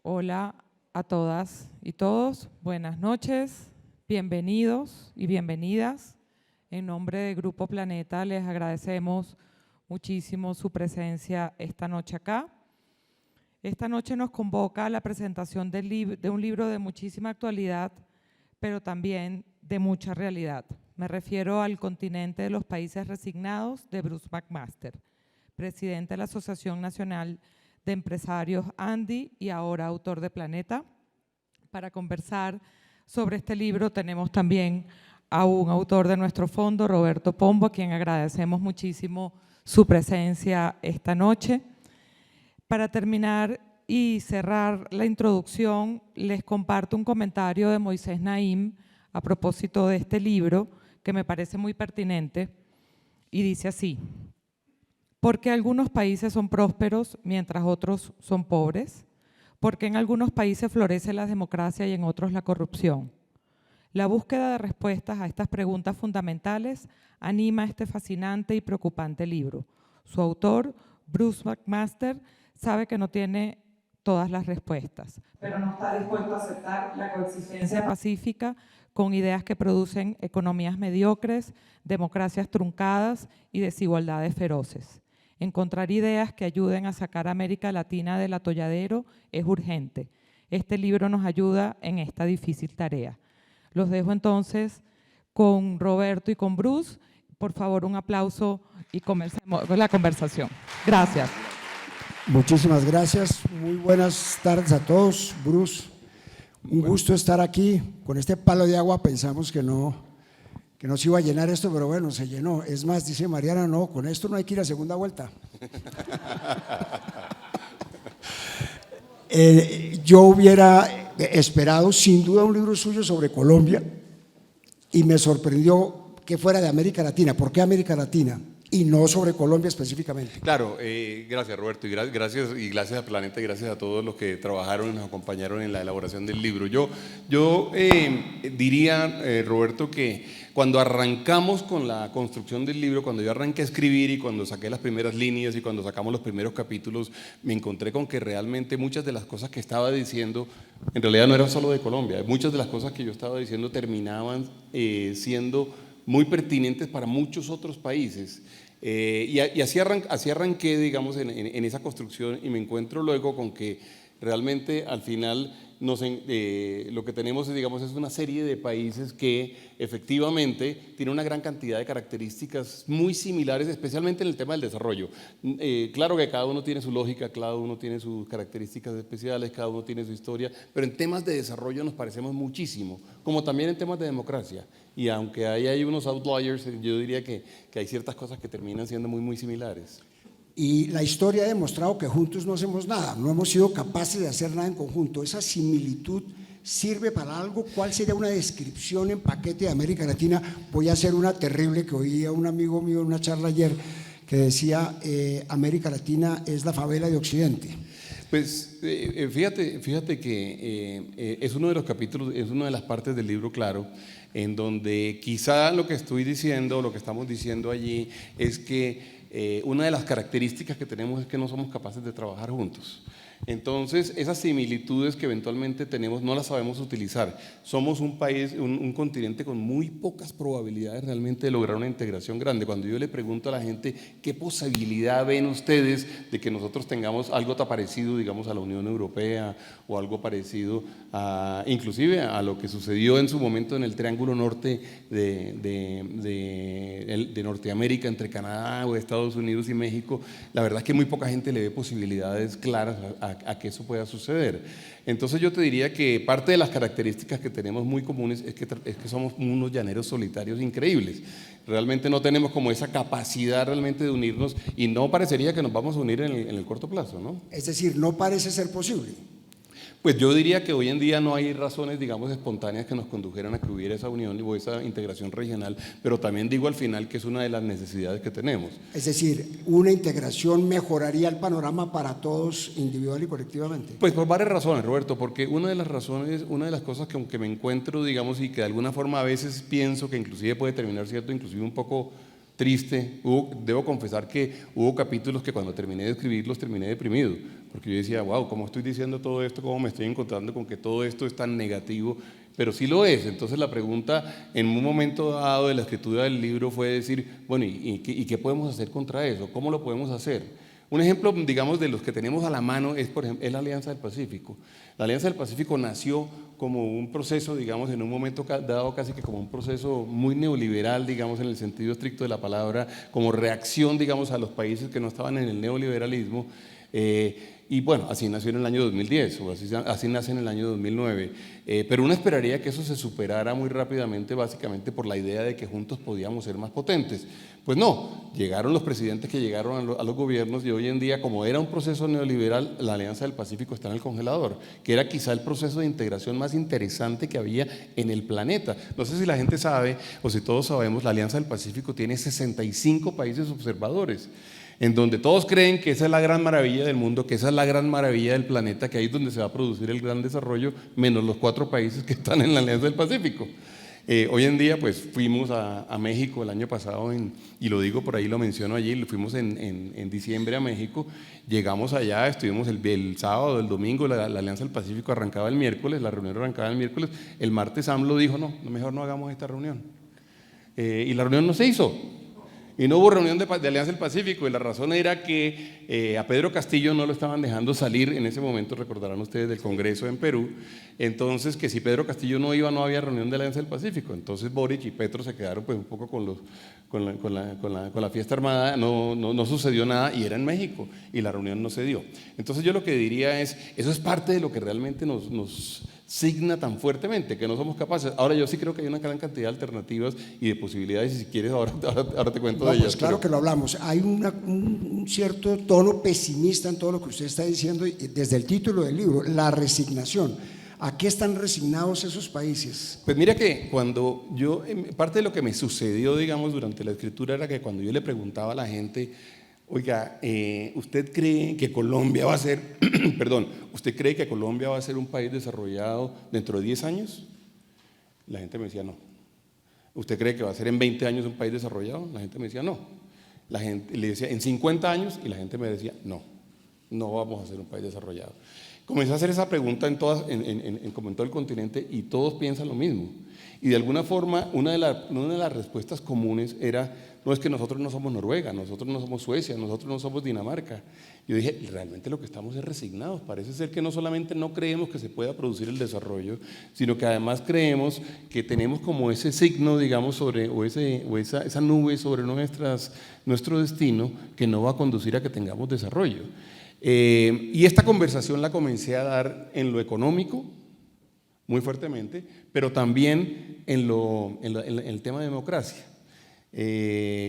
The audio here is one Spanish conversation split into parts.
Hola a todas y todos, buenas noches, bienvenidos y bienvenidas. En nombre de Grupo Planeta les agradecemos muchísimo su presencia esta noche acá. Esta noche nos convoca a la presentación de un libro de muchísima actualidad, pero también de mucha realidad. Me refiero al Continente de los Países Resignados de Bruce McMaster, presidente de la Asociación Nacional de Empresarios ANDI y ahora autor de Planeta. Para conversar sobre este libro tenemos también a un autor de nuestro fondo, Roberto Pombo, a quien agradecemos muchísimo su presencia esta noche. Para terminar y cerrar la introducción, les comparto un comentario de Moisés Naim a propósito de este libro, que me parece muy pertinente, y dice así: ¿por qué algunos países son prósperos mientras otros son pobres? ¿Por qué en algunos países florece la democracia y en otros la corrupción? La búsqueda de respuestas a estas preguntas fundamentales anima este fascinante y preocupante libro. Su autor, Bruce McMaster, sabe que no tiene todas las respuestas, pero no está dispuesto a aceptar la coexistencia pacífica con ideas que producen economías mediocres, democracias truncadas y desigualdades feroces. Encontrar ideas que ayuden a sacar a América Latina del atolladero es urgente. Este libro nos ayuda en esta difícil tarea. Los dejo entonces con Roberto y con Bruce. Por favor, un aplauso y comencemos la conversación. Gracias. Muchísimas gracias. Muy buenas tardes a todos. Bruce, un gusto estar aquí. Con este palo de agua pensamos que no se iba a llenar esto, pero bueno, se llenó. Es más, dice Mariana, no, con esto no hay que ir a segunda vuelta. Yo hubiera esperado sin duda un libro suyo sobre Colombia y me sorprendió que fuera de América Latina. ¿Por qué América Latina? Y no sobre Colombia específicamente. Claro, gracias Roberto, y gracias a Planeta, y gracias a todos los que trabajaron y nos acompañaron en la elaboración del libro. Yo diría, Roberto, que cuando arrancamos con la construcción del libro, cuando yo arranqué a escribir y cuando saqué las primeras líneas y cuando sacamos los primeros capítulos, me encontré con que realmente muchas de las cosas que estaba diciendo en realidad no eran solo de Colombia. Muchas de las cosas que yo estaba diciendo terminaban siendo muy pertinentes para muchos otros países. Y así arranqué, digamos, en esa construcción, y me encuentro luego con que realmente al final lo que tenemos, digamos, es una serie de países que efectivamente tienen una gran cantidad de características muy similares, especialmente en el tema del desarrollo. Claro que cada uno tiene su lógica, cada uno tiene sus características especiales, cada uno tiene su historia, pero en temas de desarrollo nos parecemos muchísimo, como también en temas de democracia. Y aunque hay unos outliers, yo diría que hay ciertas cosas que terminan siendo muy, muy similares. Y la historia ha demostrado que juntos no hacemos nada, no hemos sido capaces de hacer nada en conjunto. ¿Esa similitud sirve para algo? ¿Cuál sería una descripción en paquete de América Latina? Voy a hacer una terrible que oía un amigo mío en una charla ayer que decía América Latina es la favela de Occidente. Pues fíjate que es uno de los capítulos, es una de las partes del libro, claro, en donde quizá lo que estoy diciendo, lo que estamos diciendo allí es que una de las características que tenemos es que no somos capaces de trabajar juntos. Entonces, esas similitudes que eventualmente tenemos no las sabemos utilizar. Somos un país, un continente con muy pocas probabilidades realmente de lograr una integración grande. Cuando yo le pregunto a la gente qué posibilidad ven ustedes de que nosotros tengamos algo tan parecido, digamos, a la Unión Europea o algo parecido inclusive a lo que sucedió en su momento en el Triángulo Norte de Norteamérica, entre Canadá o Estados Unidos y México, la verdad es que muy poca gente le ve posibilidades claras a que eso pueda suceder. Entonces yo te diría que parte de las características que tenemos muy comunes es que somos unos llaneros solitarios increíbles. Realmente no tenemos como esa capacidad realmente de unirnos, y no parecería que nos vamos a unir en el corto plazo, ¿no? Es decir, no parece ser posible. Pues yo diría que hoy en día no hay razones, digamos, espontáneas que nos condujeran a que hubiera esa unión o esa integración regional, pero también digo al final que es una de las necesidades que tenemos. Es decir, una integración mejoraría el panorama para todos individual y colectivamente. Pues por varias razones, Roberto, porque una de las cosas que aunque me encuentro, digamos, y que de alguna forma a veces pienso que inclusive puede terminar siendo inclusive un poco triste. Debo confesar que hubo capítulos que cuando terminé de escribirlos terminé deprimido, porque yo decía, wow, ¿cómo estoy diciendo todo esto? ¿Cómo me estoy encontrando con que todo esto es tan negativo? Pero sí lo es. Entonces la pregunta en un momento dado de la escritura del libro fue decir, bueno, ¿y qué podemos hacer contra eso? ¿Cómo lo podemos hacer? Un ejemplo, digamos, de los que tenemos a la mano es, por ejemplo, es la Alianza del Pacífico. La Alianza del Pacífico nació como un proceso, digamos, en un momento dado casi que como un proceso muy neoliberal, digamos, en el sentido estricto de la palabra, como reacción, digamos, a los países que no estaban en el neoliberalismo. Y bueno, así nació en el año 2010, o así nace en el año 2009. Pero uno esperaría que eso se superara muy rápidamente, básicamente por la idea de que juntos podíamos ser más potentes. Pues no, llegaron los presidentes que llegaron a los gobiernos y hoy en día, como era un proceso neoliberal, la Alianza del Pacífico está en el congelador, que era quizá el proceso de integración más interesante que había en el planeta. No sé si la gente sabe, o si todos sabemos, la Alianza del Pacífico tiene 65 países observadores, en donde todos creen que esa es la gran maravilla del mundo, que esa es la gran maravilla del planeta, que ahí es donde se va a producir el gran desarrollo, menos los 4 países que están en la Alianza del Pacífico. Hoy en día, pues fuimos a México el año pasado, y lo digo por ahí, lo menciono allí, fuimos en diciembre a México, llegamos allá, estuvimos el sábado, el domingo, la Alianza del Pacífico arrancaba el miércoles, la reunión arrancaba el miércoles, el martes AMLO dijo, no, mejor no hagamos esta reunión. Y la reunión no se hizo. Y no hubo reunión de Alianza del Pacífico, y la razón era que a Pedro Castillo no lo estaban dejando salir en ese momento, recordarán ustedes, del Congreso en Perú. Entonces, que si Pedro Castillo no iba, no había reunión de Alianza del Pacífico. Entonces Boric y Petro se quedaron pues un poco con la fiesta armada, no sucedió nada, y era en México, y la reunión no se dio. Entonces yo lo que diría es, eso es parte de lo que realmente nos signa tan fuertemente, que no somos capaces. Ahora yo sí creo que hay una gran cantidad de alternativas y de posibilidades, y si quieres ahora te cuento de ellas. Pues claro que lo hablamos. Hay un cierto tono pesimista en todo lo que usted está diciendo, desde el título del libro, la resignación. ¿A qué están resignados esos países? Pues mira que cuando parte de lo que me sucedió, digamos, durante la escritura era que cuando yo le preguntaba a la gente, oiga, ¿usted cree que Colombia va a ser, perdón, ¿usted cree que Colombia va a ser un país desarrollado dentro de 10 años? La gente me decía no. ¿Usted cree que va a ser en 20 años un país desarrollado? La gente me decía no. La gente le decía en 50 años, y la gente me decía no vamos a ser un país desarrollado. Comencé a hacer esa pregunta como en todo el continente, y todos piensan lo mismo. Y de alguna forma, una de las respuestas comunes era, no, es que nosotros no somos Noruega, nosotros no somos Suecia, nosotros no somos Dinamarca. Yo dije, realmente lo que estamos es resignados. Parece ser que no solamente no creemos que se pueda producir el desarrollo, sino que además creemos que tenemos como ese signo, digamos, esa nube sobre nuestro destino, que no va a conducir a que tengamos desarrollo. Y esta conversación la comencé a dar en lo económico, muy fuertemente, pero también en el tema de democracia.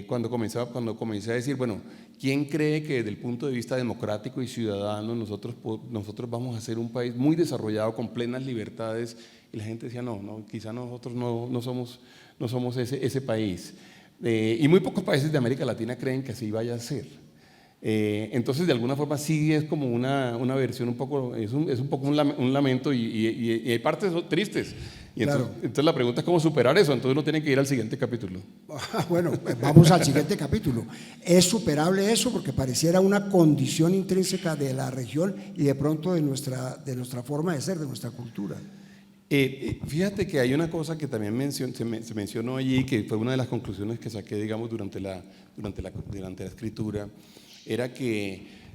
Cuando comencé a decir, bueno, ¿quién cree que desde el punto de vista democrático y ciudadano nosotros vamos a ser un país muy desarrollado, con plenas libertades? Y la gente decía, no, quizá nosotros no somos ese país. Y muy pocos países de América Latina creen que así vaya a ser. Entonces, de alguna forma, sí es como una versión un poco, es un poco un lamento, y hay partes tristes. Y entonces la pregunta es cómo superar eso. Entonces uno tiene que ir al siguiente capítulo. Bueno, vamos al siguiente capítulo. ¿Es superable eso? Porque pareciera una condición intrínseca de la región y de pronto de nuestra forma de ser, de nuestra cultura. Fíjate que hay una cosa que también se mencionó allí, que fue una de las conclusiones que saqué, digamos, durante la escritura, era que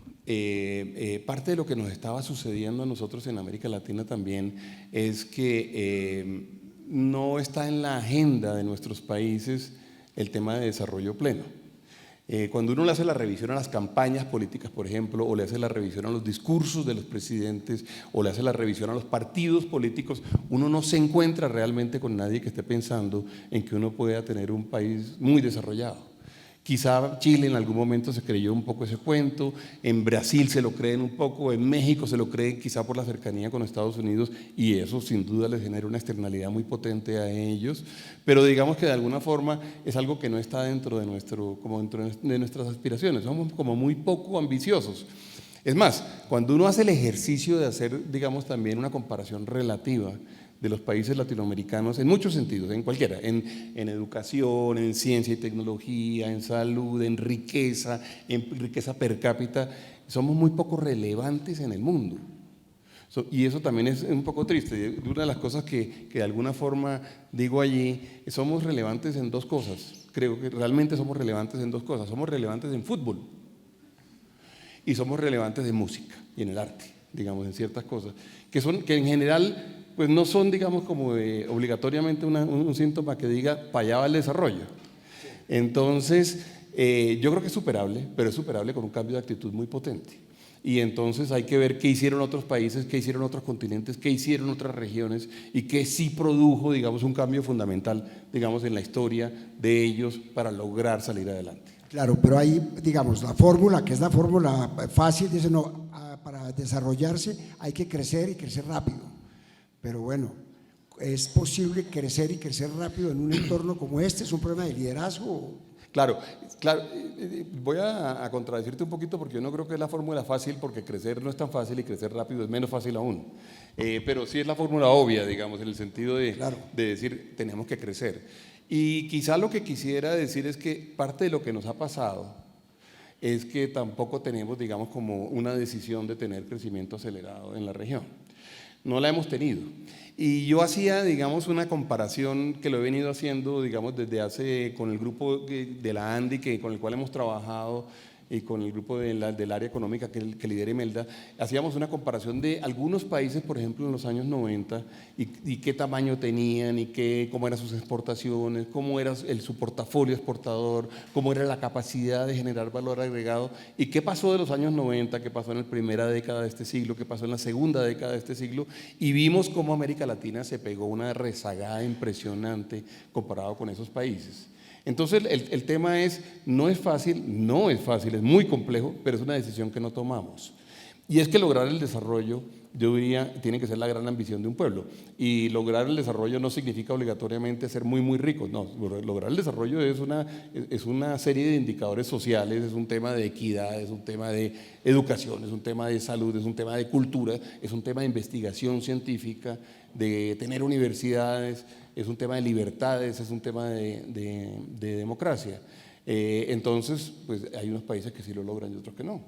parte de lo que nos estaba sucediendo a nosotros en América Latina también es que no está en la agenda de nuestros países el tema de desarrollo pleno. Cuando uno le hace la revisión a las campañas políticas, por ejemplo, o le hace la revisión a los discursos de los presidentes, o le hace la revisión a los partidos políticos, uno no se encuentra realmente con nadie que esté pensando en que uno pueda tener un país muy desarrollado. Quizá Chile en algún momento se creyó un poco ese cuento, en Brasil se lo creen un poco, en México se lo creen quizá por la cercanía con Estados Unidos, y eso sin duda les genera una externalidad muy potente a ellos, pero digamos que de alguna forma es algo que no está dentro de nuestras aspiraciones, somos como muy poco ambiciosos. Es más, cuando uno hace el ejercicio de hacer, digamos, también una comparación relativa de los países latinoamericanos en muchos sentidos, en cualquiera, en educación, en ciencia y tecnología, en salud, en riqueza per cápita, somos muy poco relevantes en el mundo. Y eso también es un poco triste. Una de las cosas que de alguna forma digo allí, somos relevantes en dos cosas. Creo que realmente somos relevantes en dos cosas. Somos relevantes en fútbol y somos relevantes en música y en el arte, digamos, en ciertas cosas, que en general pues no son, digamos, como obligatoriamente un síntoma que diga para allá va el desarrollo. Entonces, yo creo que es superable, pero es superable con un cambio de actitud muy potente. Y entonces hay que ver qué hicieron otros países, qué hicieron otros continentes, qué hicieron otras regiones y qué sí produjo, digamos, un cambio fundamental, digamos, en la historia de ellos para lograr salir adelante. Claro, pero ahí, digamos, la fórmula, que es la fórmula fácil, dice, no, para desarrollarse hay que crecer y crecer rápido. Pero bueno, ¿es posible crecer y crecer rápido en un entorno como este? ¿Es un problema de liderazgo? Claro, voy a contradecirte un poquito porque yo no creo que es la fórmula fácil, porque crecer no es tan fácil y crecer rápido es menos fácil aún. Pero sí es la fórmula obvia, digamos, en el sentido de decir, tenemos que crecer. Y quizá lo que quisiera decir es que parte de lo que nos ha pasado es que tampoco tenemos, digamos, como una decisión de tener crecimiento acelerado en la región. No la hemos tenido. Y yo hacía, digamos, una comparación que lo he venido haciendo, digamos, desde hace, con el grupo de la ANDI, con el cual hemos trabajado, y con el grupo del área económica que lidera Imelda, hacíamos una comparación de algunos países, por ejemplo, en los años 90, y qué tamaño tenían, y cómo eran sus exportaciones, cómo era su portafolio exportador, cómo era la capacidad de generar valor agregado, y qué pasó de los años 90, qué pasó en la primera década de este siglo, qué pasó en la segunda década de este siglo, y vimos cómo América Latina se pegó una rezagada impresionante comparado con esos países. Entonces el tema no es fácil, es muy complejo, pero es una decisión que no tomamos. Y es que lograr el desarrollo, yo diría, tiene que ser la gran ambición de un pueblo. Y lograr el desarrollo no significa obligatoriamente ser muy, muy rico. No, lograr el desarrollo es una serie de indicadores sociales, es un tema de equidad, es un tema de educación, es un tema de salud, es un tema de cultura, es un tema de investigación científica, de tener universidades, es un tema de libertades, es un tema de democracia. Entonces, pues hay unos países que sí lo logran y otros que no.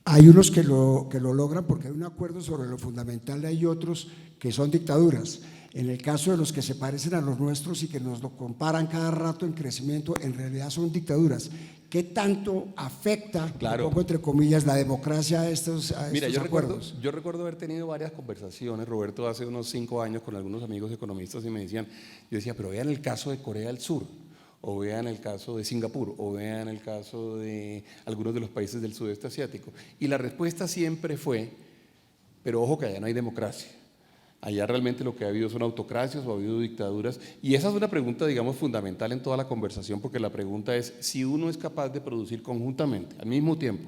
Hay unos que lo logran porque hay un acuerdo sobre lo fundamental, hay otros que son dictaduras. En el caso de los que se parecen a los nuestros y que nos lo comparan cada rato en crecimiento, en realidad son dictaduras. ¿Qué tanto afecta, pongo entre comillas, la democracia a estos acuerdos? Yo recuerdo haber tenido varias conversaciones, Roberto, hace unos 5 años con algunos amigos economistas y me decían, yo decía, pero vean el caso de Corea del Sur, o vean el caso de Singapur, o vean el caso de algunos de los países del sudeste asiático. Y la respuesta siempre fue, pero ojo que allá no hay democracia. Allá realmente lo que ha habido son autocracias o ha habido dictaduras. Y esa es una pregunta, digamos, fundamental en toda la conversación, porque la pregunta es si uno es capaz de producir conjuntamente, al mismo tiempo,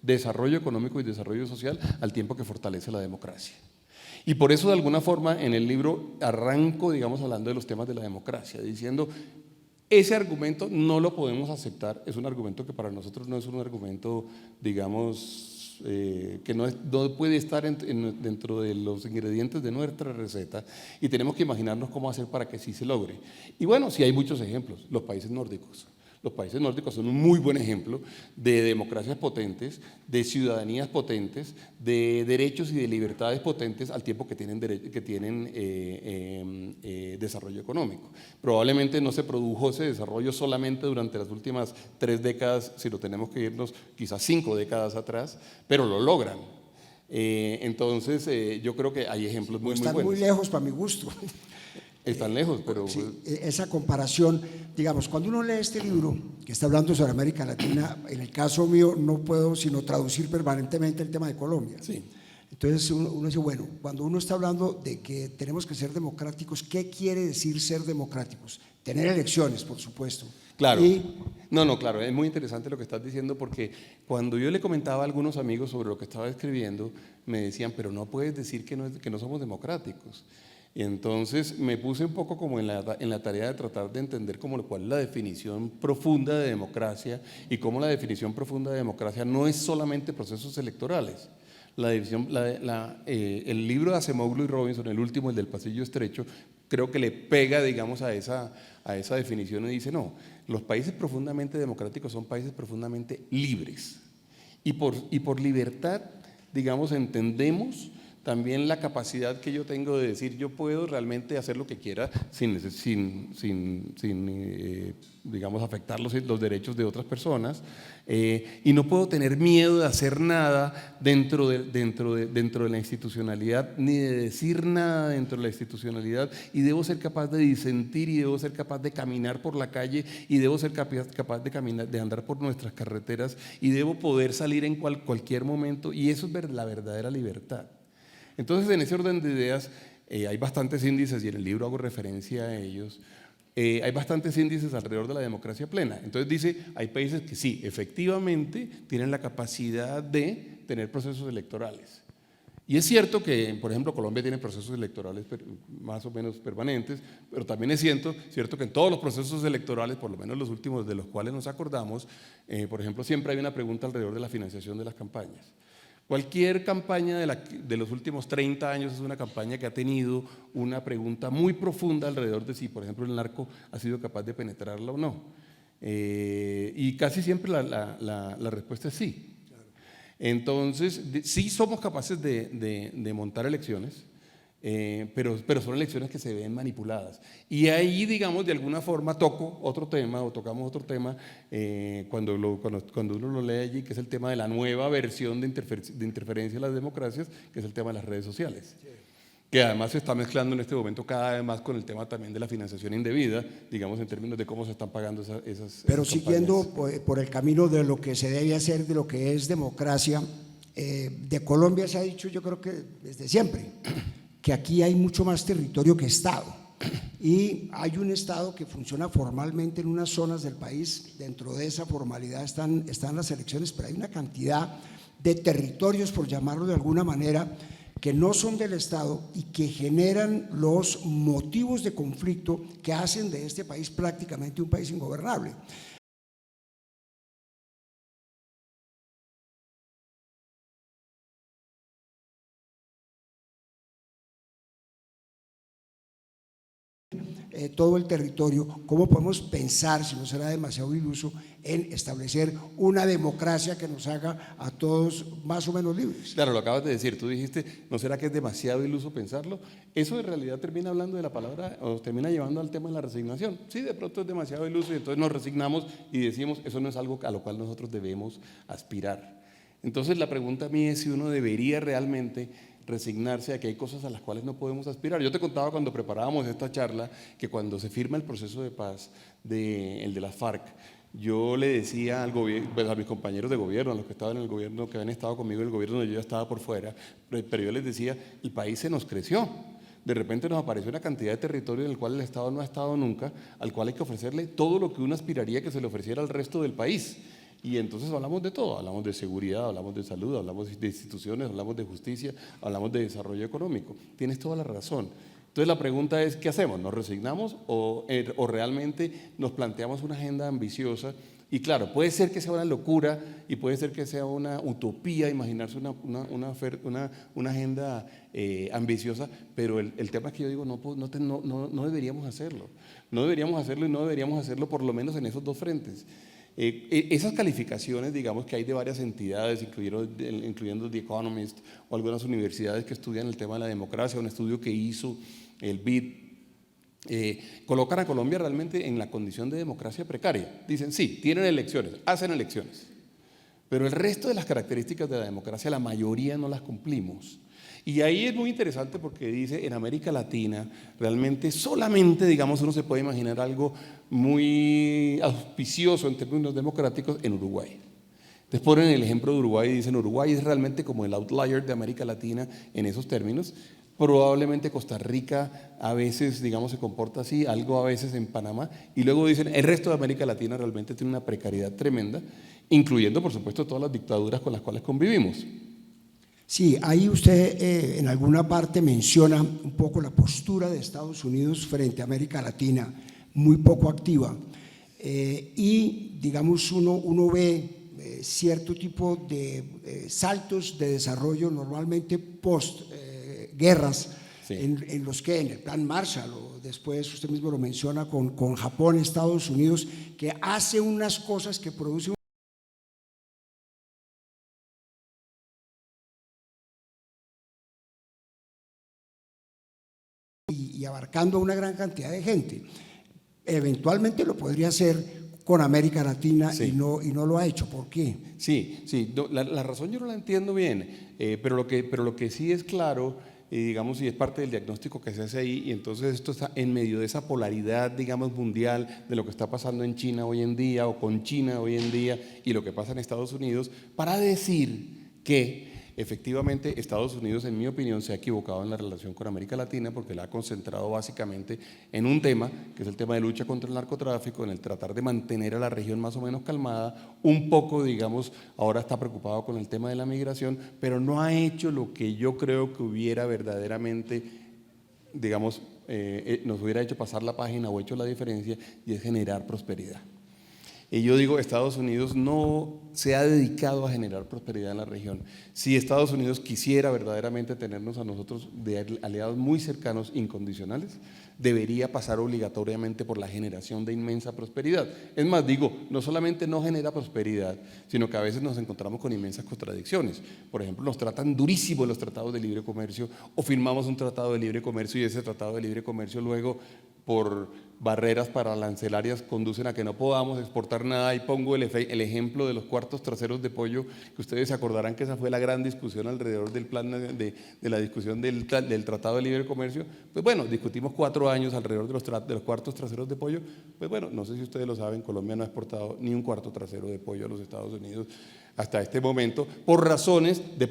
desarrollo económico y desarrollo social, al tiempo que fortalece la democracia. Y por eso, de alguna forma, en el libro arranco, digamos, hablando de los temas de la democracia, diciendo, ese argumento no lo podemos aceptar, es un argumento que para nosotros no es un argumento, digamos, que no puede estar dentro de los ingredientes de nuestra receta, y tenemos que imaginarnos cómo hacer para que sí se logre. Y bueno, sí hay muchos ejemplos, los países nórdicos. Los países nórdicos son un muy buen ejemplo de democracias potentes, de ciudadanías potentes, de derechos y de libertades potentes al tiempo que tienen desarrollo económico. Probablemente no se produjo ese desarrollo solamente durante las últimas 3 décadas, si lo tenemos que irnos quizás 5 décadas atrás, pero lo logran. Entonces yo creo que hay ejemplos muy buenos. Están muy lejos para mi gusto. Están lejos, pero… Sí, esa comparación, digamos, cuando uno lee este libro que está hablando sobre América Latina, en el caso mío no puedo sino traducir permanentemente el tema de Colombia. Sí. Entonces uno dice, bueno, cuando uno está hablando de que tenemos que ser democráticos, ¿qué quiere decir ser democráticos? Tener elecciones, por supuesto. Claro. Claro, es muy interesante lo que estás diciendo, porque cuando yo le comentaba a algunos amigos sobre lo que estaba escribiendo, me decían, pero no puedes decir que no somos democráticos. Y entonces me puse un poco como en la tarea de tratar de entender cuál es la definición profunda de democracia, y cómo la definición profunda de democracia no es solamente procesos electorales. La división, el libro de Acemoglu y Robinson, el último, el del pasillo estrecho, creo que le pega, digamos, a esa definición y dice, no, los países profundamente democráticos son países profundamente libres. Y por libertad, digamos, entendemos también la capacidad que yo tengo de decir, yo puedo realmente hacer lo que quiera sin digamos, afectar los derechos de otras personas, y no puedo tener miedo de hacer nada dentro de la institucionalidad, ni de decir nada dentro de la institucionalidad, y debo ser capaz de disentir, y debo ser capaz de caminar por la calle, y debo ser capaz de caminar, de andar por nuestras carreteras, y debo poder salir en cualquier momento, y eso es la verdadera libertad. Entonces, en ese orden de ideas, hay bastantes índices, y en el libro hago referencia a ellos. Hay bastantes índices alrededor de la democracia plena. Entonces dice, hay países que sí, efectivamente tienen la capacidad de tener procesos electorales. Y es cierto que, por ejemplo, Colombia tiene procesos electorales más o menos permanentes, pero también es cierto que en todos los procesos electorales, por lo menos los últimos de los cuales nos acordamos, por ejemplo, siempre hay una pregunta alrededor de la financiación de las campañas. Cualquier campaña de los últimos 30 años es una campaña que ha tenido una pregunta muy profunda alrededor de si, por ejemplo, el narco ha sido capaz de penetrarla o no. Y casi siempre la respuesta es sí. Entonces, sí somos capaces de montar elecciones, pero son elecciones que se ven manipuladas. Y ahí, digamos, de alguna forma tocamos otro tema cuando uno lo lee allí, que es el tema de la nueva versión de interferencia en las democracias, que es el tema de las redes sociales. Sí. Que además se está mezclando en este momento cada vez más con el tema también de la financiación indebida, digamos, en términos de cómo se están pagando esas Pero campañas. Siguiendo por el camino de lo que se debe hacer, de lo que es democracia, de Colombia se ha dicho, yo creo que desde siempre, que aquí hay mucho más territorio que Estado, y hay un Estado que funciona formalmente en unas zonas del país. Dentro de esa formalidad están las elecciones, pero hay una cantidad de territorios, por llamarlo de alguna manera, que no son del Estado y que generan los motivos de conflicto que hacen de este país prácticamente un país ingobernable. Todo el territorio, ¿cómo podemos pensar, si no será demasiado iluso, en establecer una democracia que nos haga a todos más o menos libres? Claro, lo acabas de decir, tú dijiste, ¿no será que es demasiado iluso pensarlo? Eso en realidad termina hablando de la palabra, o termina llevando al tema de la resignación. Sí, de pronto es demasiado iluso y entonces nos resignamos y decimos, eso no es algo a lo cual nosotros debemos aspirar. Entonces la pregunta a mí es si uno debería realmente resignarse a que hay cosas a las cuales no podemos aspirar. Yo te contaba cuando preparábamos esta charla que cuando se firma el proceso de paz, el de las FARC, yo le decía al gobierno, pues a mis compañeros de gobierno, a los que estaban en el gobierno, que habían estado conmigo en el gobierno, yo ya estaba por fuera, pero yo les decía, el país se nos creció. De repente nos apareció una cantidad de territorio en el cual el Estado no ha estado nunca, al cual hay que ofrecerle todo lo que uno aspiraría que se le ofreciera al resto del país. Y entonces hablamos de todo, hablamos de seguridad, hablamos de salud, hablamos de instituciones, hablamos de justicia, hablamos de desarrollo económico. Tienes toda la razón. Entonces la pregunta es, ¿qué hacemos? ¿Nos resignamos o realmente nos planteamos una agenda ambiciosa? Y claro, puede ser que sea una locura y puede ser que sea una utopía imaginarse una agenda ambiciosa, pero el tema es que yo digo, no deberíamos hacerlo. No deberíamos hacerlo y no deberíamos hacerlo por lo menos en esos dos frentes. Esas calificaciones, digamos, que hay de varias entidades, incluyendo The Economist o algunas universidades que estudian el tema de la democracia, un estudio que hizo el BID, colocan a Colombia realmente en la condición de democracia precaria. Dicen, sí, tienen elecciones, hacen elecciones, pero el resto de las características de la democracia, la mayoría no las cumplimos. Y ahí es muy interesante porque dice, en América Latina, realmente solamente, digamos, uno se puede imaginar algo muy auspicioso en términos democráticos en Uruguay. Entonces ponen el ejemplo de Uruguay y dicen, Uruguay es realmente como el outlier de América Latina en esos términos. Probablemente Costa Rica a veces, digamos, se comporta así, algo a veces en Panamá, y luego dicen, el resto de América Latina realmente tiene una precariedad tremenda, incluyendo, por supuesto, todas las dictaduras con las cuales convivimos. Sí, ahí usted en alguna parte menciona un poco la postura de Estados Unidos frente a América Latina, muy poco activa, y digamos uno ve cierto tipo de saltos de desarrollo normalmente post guerras, Sí. en los que en el plan Marshall, o después usted mismo lo menciona con Japón, Estados Unidos, que hace unas cosas que producen y abarcando una gran cantidad de gente. Eventualmente lo podría hacer con América Latina, Sí. y no lo ha hecho. ¿Por qué? Sí, sí, no, la razón yo no la entiendo bien, pero lo que sí es claro, digamos, y es parte del diagnóstico que se hace ahí, y entonces esto está en medio de esa polaridad, digamos, mundial, de lo que está pasando en China hoy en día, o con China hoy en día, y lo que pasa en Estados Unidos, para decir que efectivamente Estados Unidos, en mi opinión, se ha equivocado en la relación con América Latina, porque la ha concentrado básicamente en un tema, que es el tema de lucha contra el narcotráfico, en el tratar de mantener a la región más o menos calmada, un poco, digamos, ahora está preocupado con el tema de la migración, pero no ha hecho lo que yo creo que hubiera verdaderamente, digamos, nos hubiera hecho pasar la página o hecho la diferencia, y es generar prosperidad. Y yo digo, Estados Unidos no se ha dedicado a generar prosperidad en la región. Si Estados Unidos quisiera verdaderamente tenernos a nosotros de aliados muy cercanos, incondicionales, debería pasar obligatoriamente por la generación de inmensa prosperidad. Es más, digo, no solamente no genera prosperidad, sino que a veces nos encontramos con inmensas contradicciones. Por ejemplo, nos tratan durísimo los tratados de libre comercio, o firmamos un tratado de libre comercio y ese tratado de libre comercio luego, por barreras arancelarias, conducen a que no podamos exportar nada. Y pongo el ejemplo de los cuartos traseros de pollo, que ustedes se acordarán que esa fue la gran discusión alrededor del plan de la discusión del Tratado de Libre Comercio. Pues bueno, discutimos 4 años alrededor de los cuartos traseros de pollo. Pues bueno, no sé si ustedes lo saben, Colombia no ha exportado ni un cuarto trasero de pollo a los Estados Unidos hasta este momento, por razones de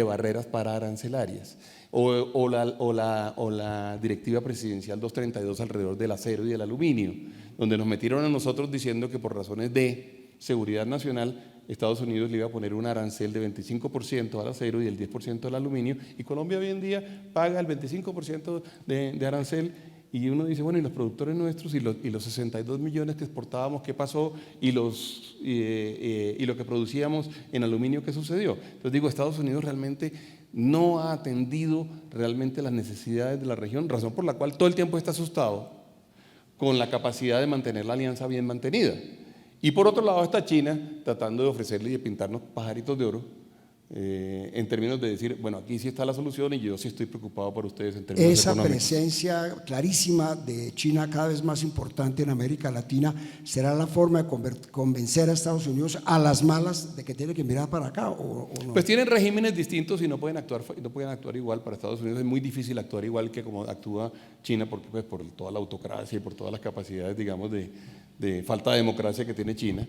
barreras arancelarias. O la directiva presidencial 232 alrededor del acero y del aluminio, donde nos metieron a nosotros diciendo que por razones de seguridad nacional Estados Unidos le iba a poner un arancel de 25% al acero y el 10% al aluminio, y Colombia hoy en día paga el 25% de arancel. Y uno dice, bueno, ¿y los productores nuestros y los 62 millones que exportábamos, qué pasó? Y lo que producíamos en aluminio, ¿qué sucedió? Entonces digo, Estados Unidos realmente no ha atendido realmente las necesidades de la región, razón por la cual todo el tiempo está asustado con la capacidad de mantener la alianza bien mantenida. Y por otro lado está China tratando de ofrecerle y de pintarnos pajaritos de oro, en términos de decir, bueno, aquí sí está la solución y yo sí estoy preocupado por ustedes en términos Esa económicos. presencia clarísima de China, cada vez más importante en América Latina, será la forma de convencer a Estados Unidos a las malas de que tiene que mirar para acá, o no. Pues tienen regímenes distintos y no pueden actuar igual. Para Estados Unidos es muy difícil actuar igual que como actúa China, porque pues por toda la autocracia y por todas las capacidades, digamos, de falta de democracia que tiene China.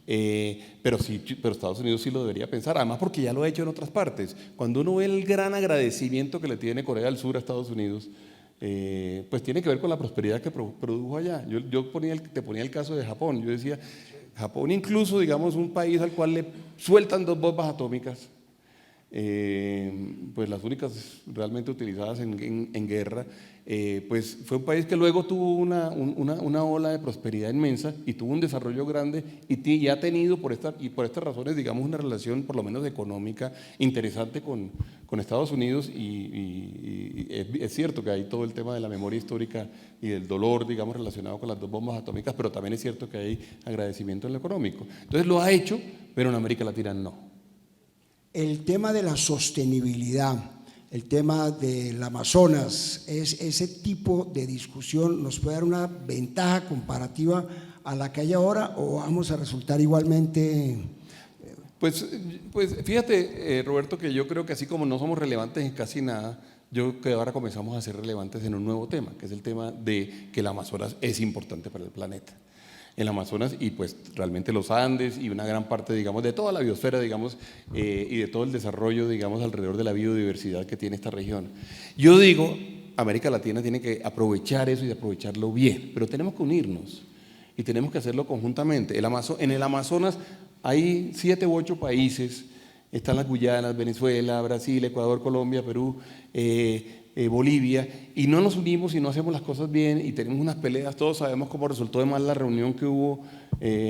Pero Estados Unidos sí lo debería pensar, además porque ya lo ha hecho en otras partes. Cuando uno ve el gran agradecimiento que le tiene Corea del Sur a Estados Unidos, pues tiene que ver con la prosperidad que produjo allá. Yo te ponía el caso de Japón. Yo decía, Japón incluso, digamos, un país al cual le sueltan 2 bombas atómicas, pues las únicas realmente utilizadas en guerra, pues fue un país que luego tuvo una ola de prosperidad inmensa y tuvo un desarrollo grande, y ha tenido por estas razones, digamos, una relación por lo menos económica interesante con Estados Unidos, y es cierto que hay todo el tema de la memoria histórica y del dolor, digamos, relacionado con las 2 bombas atómicas, pero también es cierto que hay agradecimiento en lo económico. Entonces lo ha hecho, pero en América Latina no. El tema de la sostenibilidad, el tema del Amazonas, ese tipo de discusión nos puede dar una ventaja comparativa a la que hay ahora, o vamos a resultar igualmente. Pues fíjate, Roberto, que yo creo que así como no somos relevantes en casi nada, yo creo que ahora comenzamos a ser relevantes en un nuevo tema, que es el tema de que el Amazonas es importante para el planeta. El Amazonas y pues realmente los Andes y una gran parte, digamos, de toda la biosfera, digamos, y de todo el desarrollo, digamos, alrededor de la biodiversidad que tiene esta región. Yo digo, América Latina tiene que aprovechar eso y aprovecharlo bien, pero tenemos que unirnos y tenemos que hacerlo conjuntamente. En el Amazonas hay 7 u 8 países, están las Guyanas, Venezuela, Brasil, Ecuador, Colombia, Perú, Bolivia, y no nos unimos y no hacemos las cosas bien y tenemos unas peleas. Todos sabemos cómo resultó de mal la reunión que hubo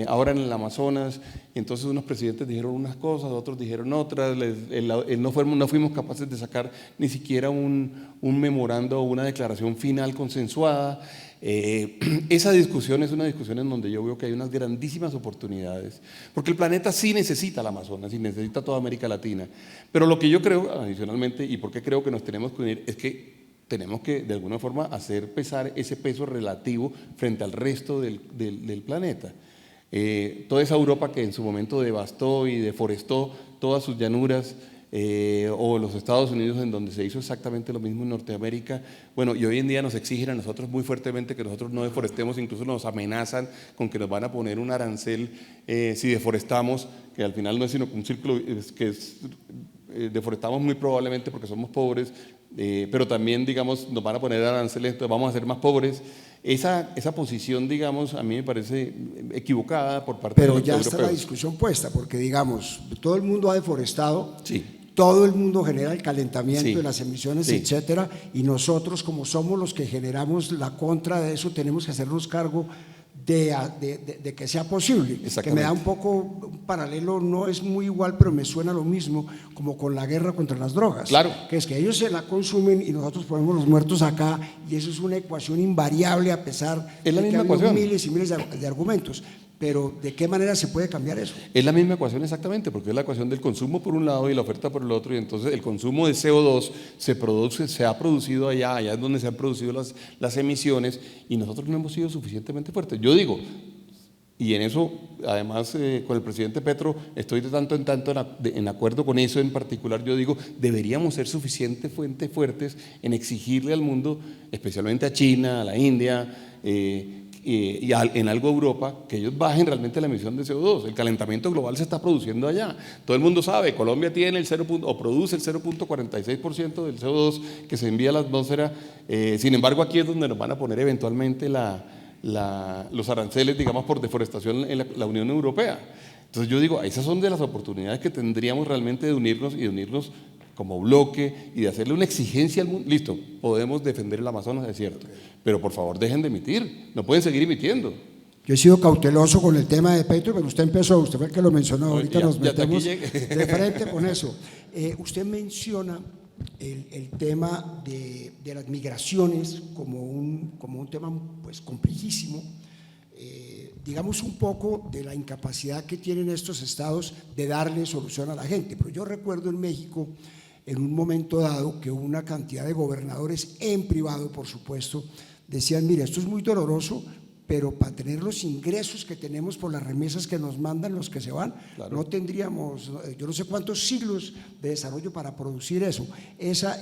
ahora en el Amazonas. Entonces unos presidentes dijeron unas cosas, otros dijeron otras. No fuimos capaces de sacar ni siquiera un memorando o una declaración final consensuada. Esa discusión es una discusión en donde yo veo que hay unas grandísimas oportunidades, porque el planeta sí necesita el Amazonas y necesita toda América Latina. Pero lo que yo creo, adicionalmente, y por qué creo que nos tenemos que unir, es que tenemos que de alguna forma hacer pesar ese peso relativo frente al resto del planeta. Toda esa Europa que en su momento devastó y deforestó todas sus llanuras, o los Estados Unidos, en donde se hizo exactamente lo mismo en Norteamérica. Bueno, y hoy en día nos exigen a nosotros muy fuertemente que nosotros no deforestemos, incluso nos amenazan con que nos van a poner un arancel si deforestamos, que al final no es sino un círculo, deforestamos muy probablemente porque somos pobres, pero también, digamos, nos van a poner aranceles, entonces vamos a ser más pobres. Esa posición, digamos, a mí me parece equivocada por parte de los europeos. Pero ya está la discusión puesta, porque, digamos, todo el mundo ha deforestado, sí, todo el mundo genera el calentamiento sí, de las emisiones, sí, etcétera, y nosotros, como somos los que generamos la contra de eso, tenemos que hacernos cargo de que sea posible. Que me da un poco un paralelo, no es muy igual, pero me suena lo mismo como con la guerra contra las drogas. Claro. Que es que ellos se la consumen y nosotros ponemos los muertos acá, y eso es una ecuación invariable a pesar de que hay miles y miles de argumentos. Pero ¿de qué manera se puede cambiar eso? Es la misma ecuación exactamente, porque es la ecuación del consumo por un lado y la oferta por el otro, y entonces el consumo de CO2 se ha producido allá es donde se han producido las emisiones, y nosotros no hemos sido suficientemente fuertes. Yo digo, y en eso, además, con el presidente Petro, estoy de tanto en tanto en acuerdo con eso en particular. Yo digo, deberíamos ser suficientemente fuertes en exigirle al mundo, especialmente a China, a la India, en algo Europa, que ellos bajen realmente la emisión de CO2. El calentamiento global se está produciendo allá. Todo el mundo sabe, Colombia tiene produce el 0.46% del CO2 que se envía a la atmósfera. Sin embargo, aquí es donde nos van a poner eventualmente los aranceles, digamos, por deforestación en la Unión Europea. Entonces yo digo, esas son de las oportunidades que tendríamos realmente de unirnos, y de unirnos como bloque, y de hacerle una exigencia al mundo. Listo, podemos defender el Amazonas, es cierto, pero por favor dejen de emitir, no pueden seguir emitiendo. Yo he sido cauteloso con el tema de Petro, pero usted fue el que lo mencionó, ahorita nos metemos de frente con eso. Usted menciona el tema de las migraciones como un tema pues complejísimo, digamos un poco de la incapacidad que tienen estos estados de darle solución a la gente. Pero yo recuerdo en México, en un momento dado, que una cantidad de gobernadores, en privado por supuesto, decían, mire, esto es muy doloroso, pero para tener los ingresos que tenemos por las remesas que nos mandan los que se van, claro, no tendríamos, yo no sé cuántos siglos de desarrollo para producir eso. Esa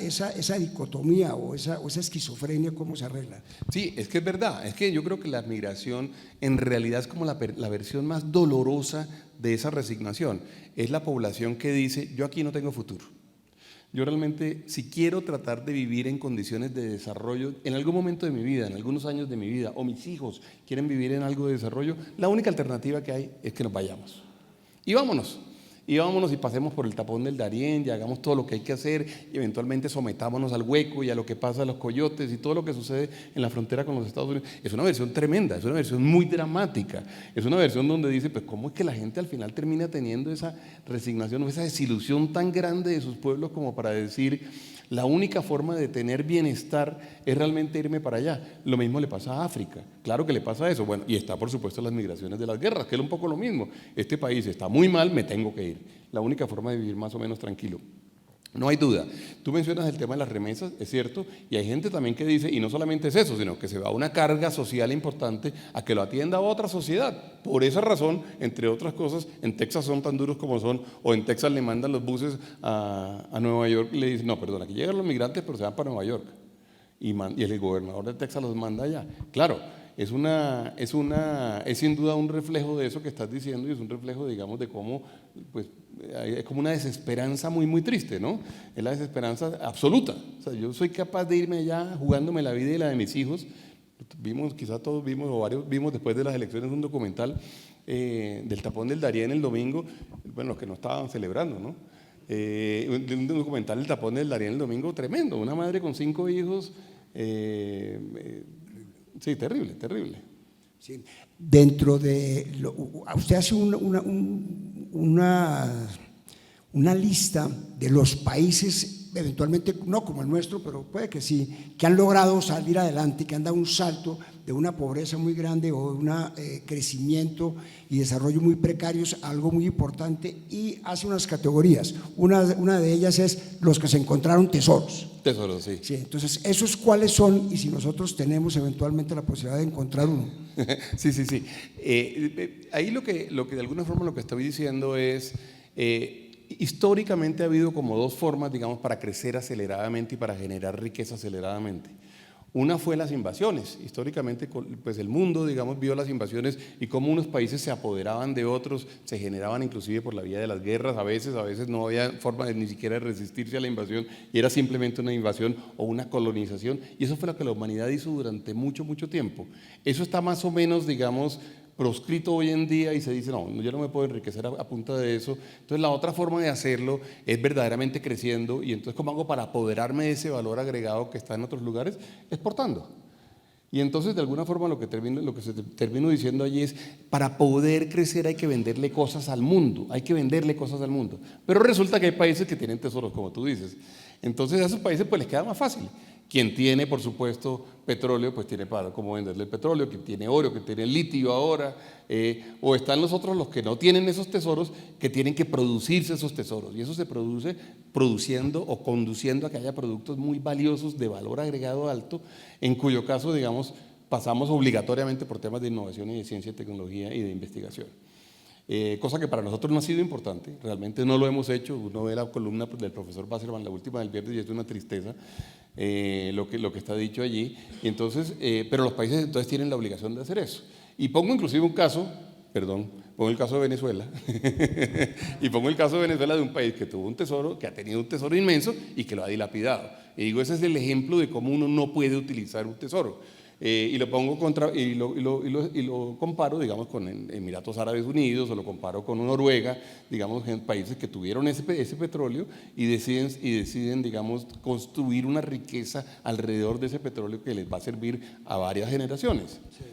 dicotomía o esa esquizofrenia, ¿cómo se arregla? Sí, es que es verdad, es que yo creo que la migración en realidad es como la versión más dolorosa de esa resignación. Es la población que dice, yo aquí no tengo futuro. Yo realmente, si quiero tratar de vivir en condiciones de desarrollo en algún momento de mi vida, en algunos años de mi vida, o mis hijos quieren vivir en algo de desarrollo, la única alternativa que hay es que nos vayamos. Y vámonos y pasemos por el tapón del Darién, y hagamos todo lo que hay que hacer, y eventualmente sometámonos al hueco y a lo que pasa a los coyotes y todo lo que sucede en la frontera con los Estados Unidos. Es una versión tremenda, es una versión muy dramática, es una versión donde dice, pues cómo es que la gente al final termina teniendo esa resignación o esa desilusión tan grande de sus pueblos como para decir, la única forma de tener bienestar es realmente irme para allá. Lo mismo le pasa a África, claro que le pasa eso. Bueno, y está por supuesto las migraciones de las guerras, que es un poco lo mismo. Este país está muy mal, me tengo que ir. La única forma de vivir más o menos tranquilo. No hay duda. Tú mencionas el tema de las remesas, es cierto, y hay gente también que dice, y no solamente es eso, sino que se va una carga social importante a que lo atienda a otra sociedad. Por esa razón, entre otras cosas, en Texas son tan duros como son, o en Texas le mandan los buses a Nueva York y le dicen, no, perdón, aquí llegan los migrantes, pero se van para Nueva York. Y el gobernador de Texas los manda allá. Claro, es sin duda un reflejo de eso que estás diciendo, y es un reflejo, digamos, de cómo, pues, es como una desesperanza muy, muy triste, ¿no? Es la desesperanza absoluta. O sea, yo soy capaz de irme allá jugándome la vida y la de mis hijos. Quizás todos vimos, o varios vimos después de las elecciones, un documental del tapón del Darién el domingo, bueno, los que no estaban celebrando, ¿no? un documental, El tapón del Darién el domingo, tremendo. Una madre con 5 hijos. Sí, terrible, terrible. Sí. Dentro de, usted hace una lista de los países, eventualmente no como el nuestro, pero puede que sí, que han logrado salir adelante, que han dado un salto de una pobreza muy grande o de un crecimiento y desarrollo muy precarios a algo muy importante, y hace unas categorías. Una de ellas es los que se encontraron tesoros. Tesoros, sí. Sí, entonces, ¿esos cuáles son? Y si nosotros tenemos eventualmente la posibilidad de encontrar uno. Sí, sí, sí. Ahí lo que de alguna forma lo que estoy diciendo es, históricamente ha habido como 2 formas, digamos, para crecer aceleradamente y para generar riqueza aceleradamente. Una fue las invasiones. Históricamente, pues el mundo, digamos, vio las invasiones y cómo unos países se apoderaban de otros, se generaban inclusive por la vía de las guerras. A veces no había forma de ni siquiera resistirse a la invasión y era simplemente una invasión o una colonización. Y eso fue lo que la humanidad hizo durante mucho, mucho tiempo. Eso está más o menos, digamos, proscrito hoy en día y se dice, no, yo no me puedo enriquecer a punta de eso. Entonces la otra forma de hacerlo es verdaderamente creciendo, y entonces ¿cómo hago para apoderarme de ese valor agregado que está en otros lugares? Exportando. Y entonces de alguna forma lo que se termino diciendo allí es, para poder crecer hay que venderle cosas al mundo, hay que venderle cosas al mundo. Pero resulta que hay países que tienen tesoros, como tú dices. Entonces a esos países pues les queda más fácil. Quien tiene, por supuesto, petróleo, pues tiene para cómo venderle el petróleo. Quien tiene oro, que tiene litio ahora, o están los otros, los que no tienen esos tesoros, que tienen que producirse esos tesoros. Y eso se produce produciendo o conduciendo a que haya productos muy valiosos de valor agregado alto, en cuyo caso, digamos, pasamos obligatoriamente por temas de innovación y de ciencia y tecnología y de investigación. Cosa que para nosotros no ha sido importante, realmente no lo hemos hecho. Uno ve la columna del profesor Basserman, la última del viernes, y es una tristeza lo que está dicho allí. Y entonces, pero los países entonces tienen la obligación de hacer eso. Y pongo inclusive un caso, pongo el caso de Venezuela, y pongo el caso de Venezuela, de un país que tuvo un tesoro, que ha tenido un tesoro inmenso y que lo ha dilapidado. Y digo, ese es el ejemplo de cómo uno no puede utilizar un tesoro. Y lo pongo y lo comparo, digamos, con Emiratos Árabes Unidos, o lo comparo con Noruega, digamos, en países que tuvieron ese petróleo y deciden, digamos, construir una riqueza alrededor de ese petróleo que les va a servir a varias generaciones. Sí.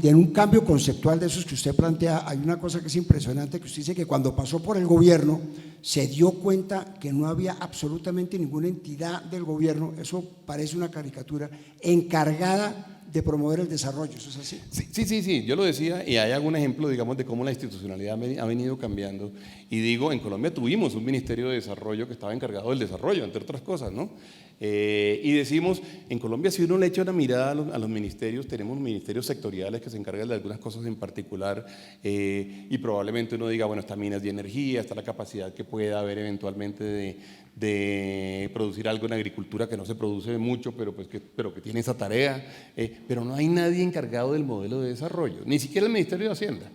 En un cambio conceptual de esos que usted plantea, hay una cosa que es impresionante, que usted dice que cuando pasó por el gobierno se dio cuenta que no había absolutamente ninguna entidad del gobierno, eso parece una caricatura, encargada de promover el desarrollo. ¿Eso es así? Sí, yo lo decía, y hay algún ejemplo, digamos, de cómo la institucionalidad ha venido cambiando. Y digo, en Colombia tuvimos un Ministerio de Desarrollo que estaba encargado del desarrollo, entre otras cosas, ¿no? Y decimos, en Colombia, si uno le echa una mirada a los ministerios, tenemos ministerios sectoriales que se encargan de algunas cosas en particular, y probablemente uno diga, bueno, está minas de energía, está la capacidad que pueda haber eventualmente de producir algo en agricultura, que no se produce mucho, pero que tiene esa tarea, pero no hay nadie encargado del modelo de desarrollo, ni siquiera el Ministerio de Hacienda.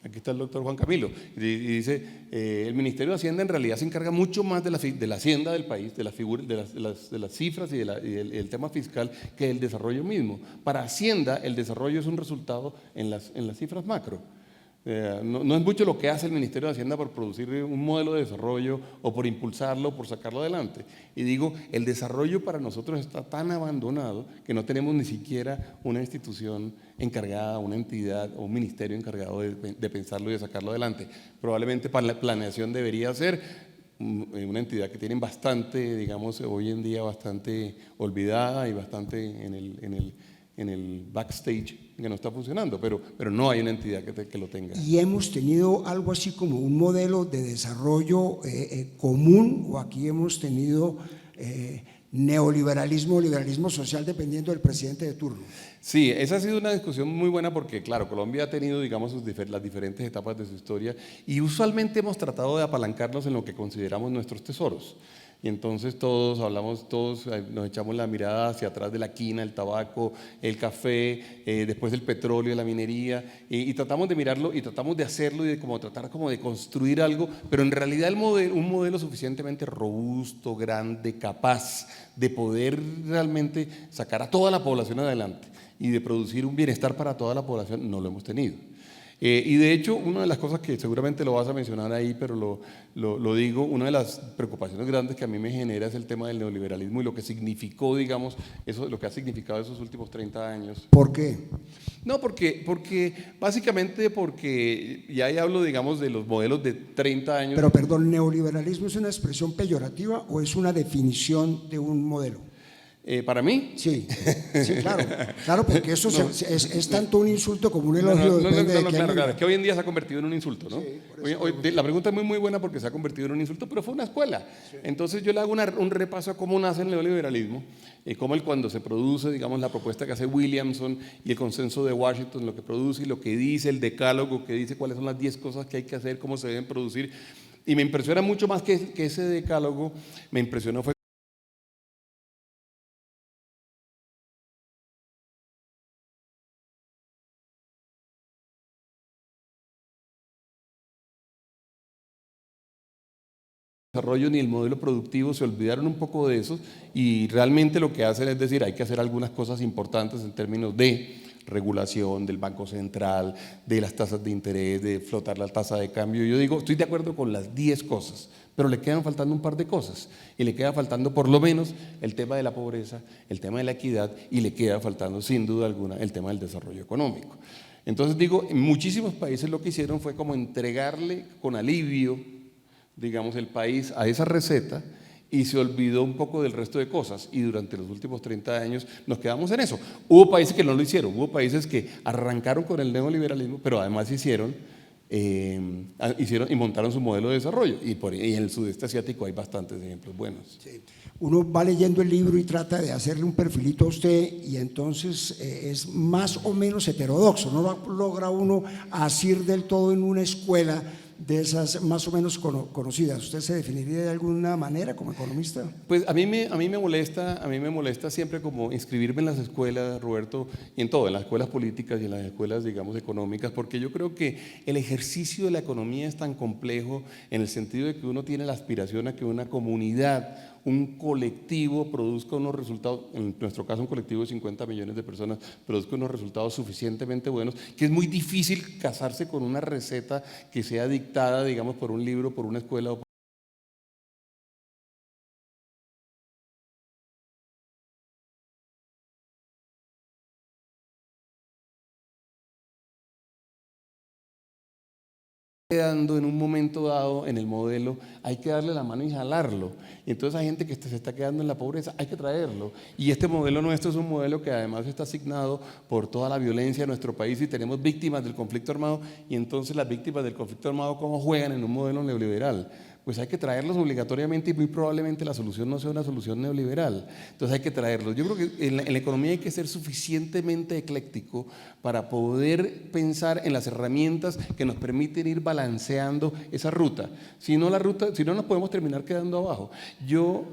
Aquí está el doctor Juan Camilo, y dice, el Ministerio de Hacienda en realidad se encarga mucho más de la hacienda del país, de las cifras y del tema fiscal, que del desarrollo mismo. Para Hacienda, el desarrollo es un resultado en las cifras macro. No es mucho lo que hace el Ministerio de Hacienda por producir un modelo de desarrollo o por impulsarlo, por sacarlo adelante. Y digo, el desarrollo para nosotros está tan abandonado que no tenemos ni siquiera una institución encargada, una entidad o un ministerio encargado de pensarlo y de sacarlo adelante. Probablemente para la planeación debería ser una entidad que tienen bastante, digamos, hoy en día bastante olvidada y bastante en el backstage, que no está funcionando, pero no hay una entidad que lo tenga. ¿Y hemos tenido algo así como un modelo de desarrollo común, o aquí hemos tenido neoliberalismo o liberalismo social dependiendo del presidente de turno? Sí, esa ha sido una discusión muy buena porque, claro, Colombia ha tenido, digamos, las diferentes etapas de su historia, y usualmente hemos tratado de apalancarnos en lo que consideramos nuestros tesoros. Y entonces todos nos echamos la mirada hacia atrás de la quina, el tabaco, el café, después el petróleo, la minería, y tratamos de mirarlo y tratamos de hacerlo y de tratar de construir algo, pero en realidad un modelo suficientemente robusto, grande, capaz de poder realmente sacar a toda la población adelante y de producir un bienestar para toda la población, no lo hemos tenido. Y de hecho, una de las cosas que seguramente lo vas a mencionar ahí, pero lo digo, una de las preocupaciones grandes que a mí me genera es el tema del neoliberalismo y lo que significó, digamos, eso, lo que ha significado esos últimos 30 años. ¿Por qué? No, básicamente porque, ya ahí hablo, digamos, de los modelos de 30 años. Pero perdón, ¿neoliberalismo es una expresión peyorativa o es una definición de un modelo? Para mí. Sí, sí, claro, porque eso es tanto un insulto como un elogio. Claro, es que hoy en día se ha convertido en un insulto, ¿no? Sí, la pregunta es muy buena porque se ha convertido en un insulto, pero fue una escuela. Sí. Entonces yo le hago un repaso a cómo nace el neoliberalismo, cómo cuando se produce, digamos, la propuesta que hace Williamson y el consenso de Washington, lo que produce y lo que dice el decálogo, que dice cuáles son las 10 cosas que hay que hacer, cómo se deben producir. Y me impresiona mucho más que ese decálogo, me impresionó fue desarrollo ni el modelo productivo, se olvidaron un poco de eso y realmente lo que hacen es decir, hay que hacer algunas cosas importantes en términos de regulación del Banco Central, de las tasas de interés, de flotar la tasa de cambio. Yo digo, estoy de acuerdo con las 10 cosas, pero le quedan faltando un par de cosas y le queda faltando por lo menos el tema de la pobreza, el tema de la equidad y le queda faltando sin duda alguna el tema del desarrollo económico. Entonces digo, en muchísimos países lo que hicieron fue como entregarle con alivio, digamos, el país a esa receta y se olvidó un poco del resto de cosas y durante los últimos 30 años nos quedamos en eso. Hubo países que no lo hicieron, hubo países que arrancaron con el neoliberalismo, pero además hicieron y montaron su modelo de desarrollo y en el sudeste asiático hay bastantes ejemplos buenos. Sí. Uno va leyendo el libro y trata de hacerle un perfilito a usted y entonces es más o menos heterodoxo, no logra uno asir del todo en una escuela de esas más o menos conocidas. ¿Usted se definiría de alguna manera como economista? Pues a mí me molesta siempre como inscribirme en las escuelas, Roberto, y en todo, en las escuelas políticas y en las escuelas, digamos, económicas, porque yo creo que el ejercicio de la economía es tan complejo en el sentido de que uno tiene la aspiración a que una comunidad, un colectivo produzca unos resultados, en nuestro caso un colectivo de 50 millones de personas, produzca unos resultados suficientemente buenos, que es muy difícil casarse con una receta que sea dictada, digamos, por un libro, por una escuela o quedando en un momento dado en el modelo, hay que darle la mano y jalarlo. Y entonces hay gente que se está quedando en la pobreza, hay que traerlo. Y este modelo nuestro es un modelo que además está asignado por toda la violencia de nuestro país y tenemos víctimas del conflicto armado y entonces las víctimas del conflicto armado, ¿cómo juegan en un modelo neoliberal? Pues hay que traerlos obligatoriamente y muy probablemente la solución no sea una solución neoliberal. Entonces hay que traerlos. Yo creo que en la economía hay que ser suficientemente ecléctico para poder pensar en las herramientas que nos permiten ir balanceando esa ruta. Si no nos podemos terminar quedando abajo. Yo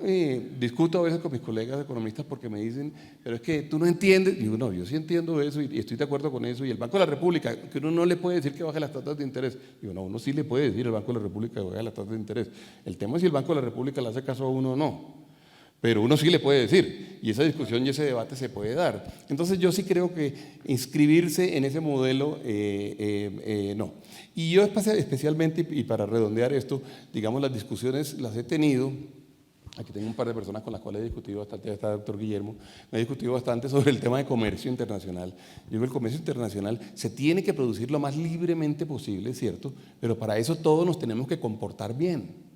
discuto a veces con mis colegas economistas porque me dicen, pero es que tú no entiendes. Digo, no, yo sí entiendo eso y estoy de acuerdo con eso. Y el Banco de la República, que uno no le puede decir que baje las tasas de interés. Digo, no, uno sí le puede decir al Banco de la República que baje las tasas de interés. El tema es si el Banco de la República le hace caso a uno o no, pero uno sí le puede decir y esa discusión y ese debate se puede dar. Entonces yo sí creo que inscribirse en ese modelo no. Y yo especialmente, y para redondear esto, digamos, las discusiones las he tenido. Aquí tengo un par de personas con las cuales he discutido bastante, ya está el doctor Guillermo, me he discutido bastante sobre el tema de comercio internacional. Yo creo que el comercio internacional se tiene que producir lo más libremente posible, ¿cierto? Pero para eso todos nos tenemos que comportar bien.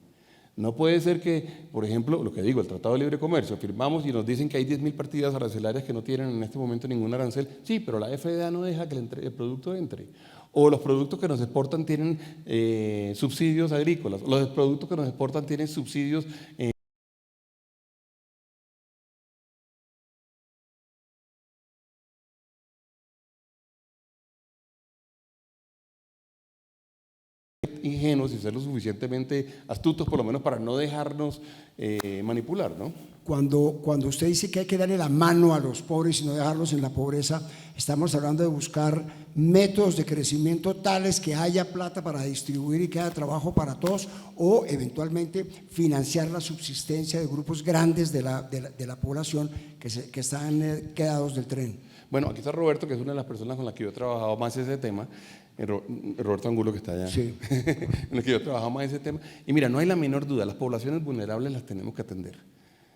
No puede ser que, por ejemplo, lo que digo, el Tratado de Libre Comercio, firmamos y nos dicen que hay 10.000 partidas arancelarias que no tienen en este momento ningún arancel. Sí, pero la FDA no deja que el producto entre. O los productos que nos exportan tienen subsidios agrícolas, o los productos que nos exportan tienen subsidios ingenuos y ser lo suficientemente astutos, por lo menos para no dejarnos manipular, ¿no? Cuando usted dice que hay que darle la mano a los pobres y no dejarlos en la pobreza, estamos hablando de buscar métodos de crecimiento tales que haya plata para distribuir y que haya trabajo para todos, o eventualmente financiar la subsistencia de grupos grandes de la población que están quedados del tren. Bueno, aquí está Roberto, que es una de las personas con las que yo he trabajado más ese tema. Roberto Angulo, que está allá, Sí. en el que yo trabajamos en ese tema. Y mira, no hay la menor duda, las poblaciones vulnerables las tenemos que atender.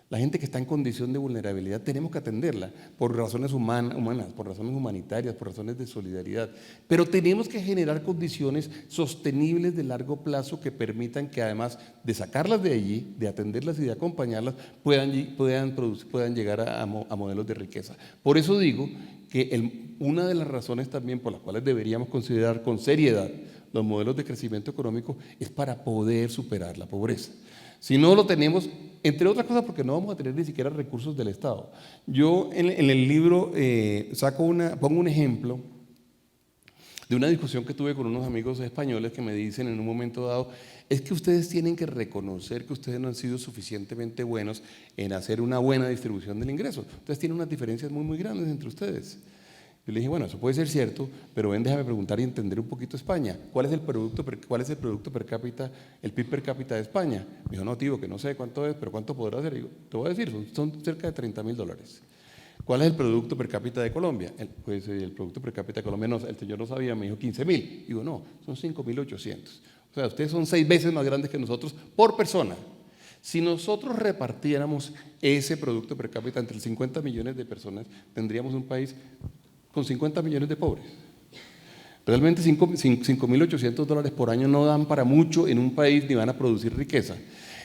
La gente que está en condición de vulnerabilidad tenemos que atenderla por razones humanas, por razones humanitarias, por razones de solidaridad. Pero tenemos que generar condiciones sostenibles de largo plazo que permitan que, además de sacarlas de allí, de atenderlas y de acompañarlas, puedan llegar a modelos de riqueza. Por eso digo que una de las razones también por las cuales deberíamos considerar con seriedad los modelos de crecimiento económico es para poder superar la pobreza. Si no lo tenemos, entre otras cosas porque no vamos a tener ni siquiera recursos del Estado. Yo en el libro pongo un ejemplo de una discusión que tuve con unos amigos españoles que me dicen en un momento dado, es que ustedes tienen que reconocer que ustedes no han sido suficientemente buenos en hacer una buena distribución del ingreso. Ustedes tienen unas diferencias muy, muy grandes entre ustedes. Yo le dije, bueno, eso puede ser cierto, pero ven, déjame preguntar y entender un poquito España. ¿Cuál es el producto per cápita, el PIB per cápita de España? Me dijo, no, tío, que no sé cuánto es, pero ¿cuánto podrá ser? Y digo, te voy a decir, son cerca de $30.000. ¿Cuál es el producto per cápita de Colombia? Pues el producto per cápita de Colombia, no, el señor no sabía, me dijo 15.000. Digo, no, son 5.800. O sea, ustedes son 6 veces más grandes que nosotros por persona. Si nosotros repartiéramos ese producto per cápita entre 50 millones de personas, tendríamos un país con 50 millones de pobres. Realmente $5.800 por año no dan para mucho en un país ni van a producir riqueza.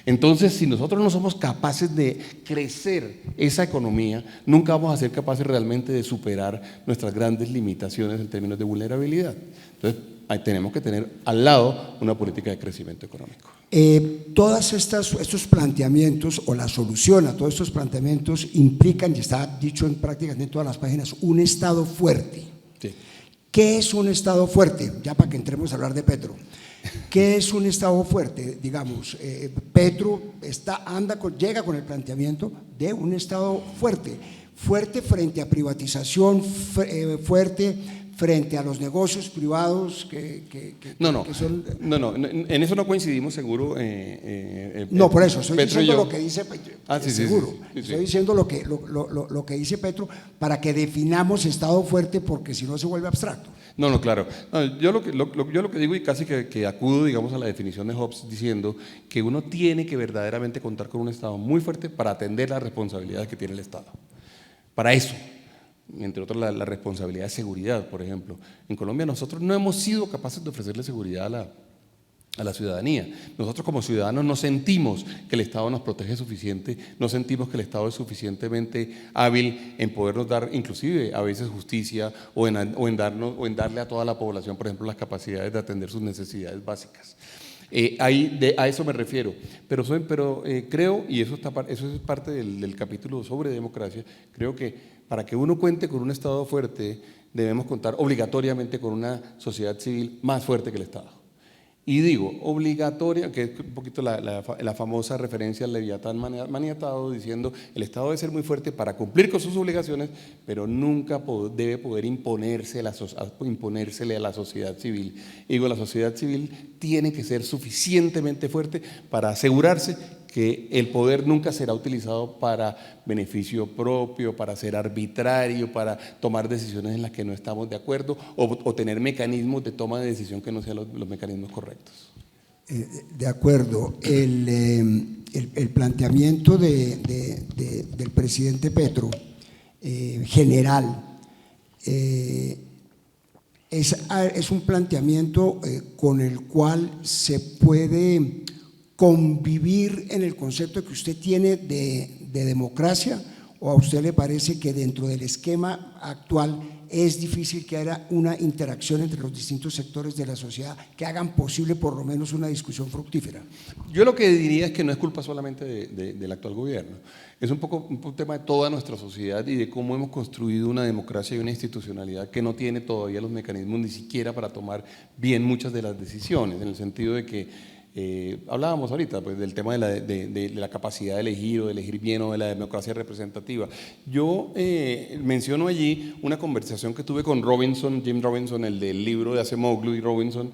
Entonces, si nosotros no somos capaces de crecer esa economía, nunca vamos a ser capaces realmente de superar nuestras grandes limitaciones en términos de vulnerabilidad. Entonces, ahí tenemos que tener al lado una política de crecimiento económico. Todos estos planteamientos o la solución a todos estos planteamientos implican, y está dicho en prácticamente todas las páginas, un Estado fuerte. Sí. ¿Qué es un Estado fuerte? Ya para que entremos a hablar de Petro. ¿Qué es un Estado fuerte? Digamos, Petro llega con el planteamiento de un Estado fuerte frente a privatización, fuerte frente a los negocios privados No, son… en eso no coincidimos seguro. No, por eso, estoy Petro y diciendo yo. lo que dice Petro, Sí, seguro, sí. estoy diciendo lo que dice Petro para que definamos Estado fuerte, porque si no se vuelve abstracto. No, claro. No, yo lo que digo, y casi que acudo, digamos, a la definición de Hobbes, diciendo que uno tiene que verdaderamente contar con un Estado muy fuerte para atender las responsabilidades que tiene el Estado. Para eso, entre otras la responsabilidad de seguridad, por ejemplo. En Colombia nosotros no hemos sido capaces de ofrecerle seguridad a la ciudadanía. Nosotros como ciudadanos no sentimos que el Estado nos protege suficiente, no sentimos que el Estado es suficientemente hábil en podernos dar inclusive a veces justicia o en darle a toda la población, por ejemplo, las capacidades de atender sus necesidades básicas. A eso me refiero, pero creo, y eso es parte del capítulo sobre democracia, creo que para que uno cuente con un Estado fuerte debemos contar obligatoriamente con una sociedad civil más fuerte que el Estado. Y digo, obligatoria, que es un poquito la famosa referencia al Leviatán maniatado, diciendo el Estado debe ser muy fuerte para cumplir con sus obligaciones, pero nunca debe poder imponérsele a la sociedad civil. Y digo, la sociedad civil tiene que ser suficientemente fuerte para asegurarse que el poder nunca será utilizado para beneficio propio, para ser arbitrario, para tomar decisiones en las que no estamos de acuerdo o tener mecanismos de toma de decisión que no sean los mecanismos correctos. De acuerdo. El planteamiento del presidente Petro, general, es un planteamiento con el cual se puede convivir en el concepto que usted tiene de democracia, o a usted le parece que dentro del esquema actual es difícil que haya una interacción entre los distintos sectores de la sociedad que hagan posible por lo menos una discusión fructífera? Yo lo que diría es que no es culpa solamente del actual gobierno, es un tema de toda nuestra sociedad y de cómo hemos construido una democracia y una institucionalidad que no tiene todavía los mecanismos ni siquiera para tomar bien muchas de las decisiones, en el sentido de que hablábamos ahorita pues, del tema de la capacidad de elegir o de elegir bien o de la democracia representativa. Yo menciono allí una conversación que tuve con Jim Robinson, el del libro de Acemoglu y Robinson,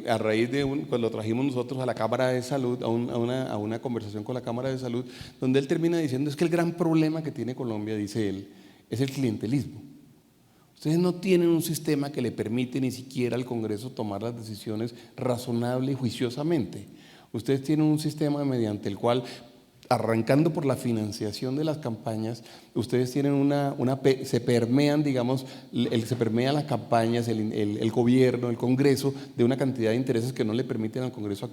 a raíz de cuando lo trajimos nosotros a la Cámara de Salud, a una conversación con la Cámara de Salud, donde él termina diciendo es que el gran problema que tiene Colombia, dice él, es el clientelismo. O Ustedes no tienen un sistema que le permite ni siquiera al Congreso tomar las decisiones razonable y juiciosamente. Ustedes tienen un sistema mediante el cual, arrancando por la financiación de las campañas, ustedes tienen se permean, digamos, se permean las campañas, el gobierno, el Congreso, de una cantidad de intereses que no le permiten al Congreso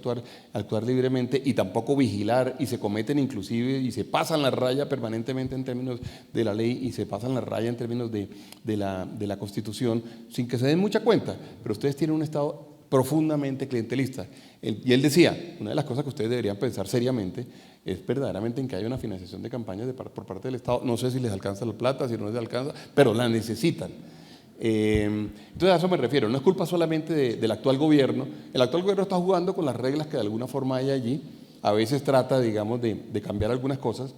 actuar libremente y tampoco vigilar, y se cometen inclusive y se pasan la raya permanentemente en términos de la ley y se pasan la raya en términos de la Constitución, sin que se den mucha cuenta. Pero ustedes tienen un Estado profundamente clientelista. Y él decía, una de las cosas que ustedes deberían pensar seriamente es verdaderamente en que haya una financiación de campañas por parte del Estado. No sé si les alcanza la plata, si no les alcanza, pero la necesitan. Entonces a eso me refiero, no es culpa solamente del actual gobierno. El actual gobierno está jugando con las reglas que de alguna forma hay allí, a veces trata, digamos, de cambiar algunas cosas,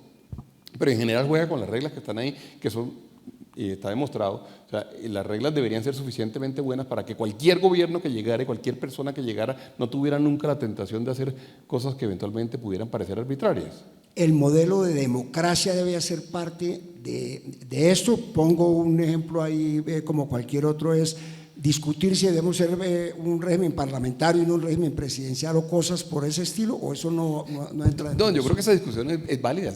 pero en general juega con las reglas que están ahí, que son, y está demostrado, o sea, las reglas deberían ser suficientemente buenas para que cualquier gobierno que llegara, cualquier persona que llegara, no tuviera nunca la tentación de hacer cosas que eventualmente pudieran parecer arbitrarias. El modelo de democracia debe ser parte de esto. Pongo un ejemplo ahí, como cualquier otro, es discutir si debemos ser un régimen parlamentario y no un régimen presidencial o cosas por ese estilo, o eso no entra en No, yo creo que esa discusión es válida,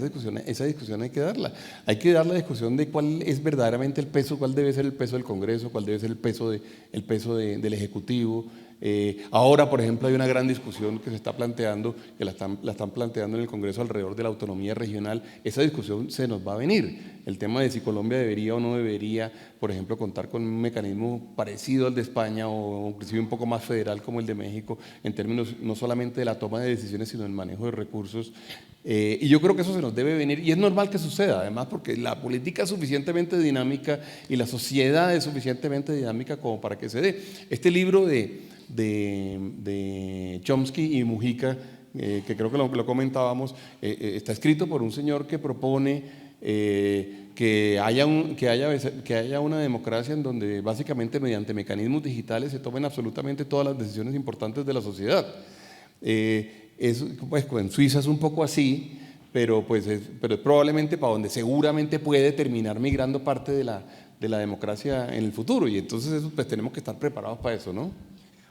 esa discusión hay que darla. Hay que dar la discusión de cuál es verdaderamente el peso, cuál debe ser el peso del Congreso, cuál debe ser el peso del Ejecutivo. Ahora, por ejemplo, hay una gran discusión que se está planteando, que la están planteando en el Congreso alrededor de la autonomía regional. Esa discusión se nos va a venir. El tema de si Colombia debería o no debería, por ejemplo, contar con un mecanismo parecido al de España o inclusive un poco más federal como el de México, en términos no solamente de la toma de decisiones, sino del manejo de recursos. Y yo creo que eso se nos debe venir, y es normal que suceda, además, porque la política es suficientemente dinámica y la sociedad es suficientemente dinámica como para que se dé. Este libro de Chomsky y Mujica, que creo que lo comentábamos, está escrito por un señor que propone que haya una democracia en donde básicamente mediante mecanismos digitales se tomen absolutamente todas las decisiones importantes de la sociedad. Pues, en Suiza es un poco así, pero es probablemente para donde seguramente puede terminar migrando parte de la democracia en el futuro, y entonces pues tenemos que estar preparados para eso, ¿no?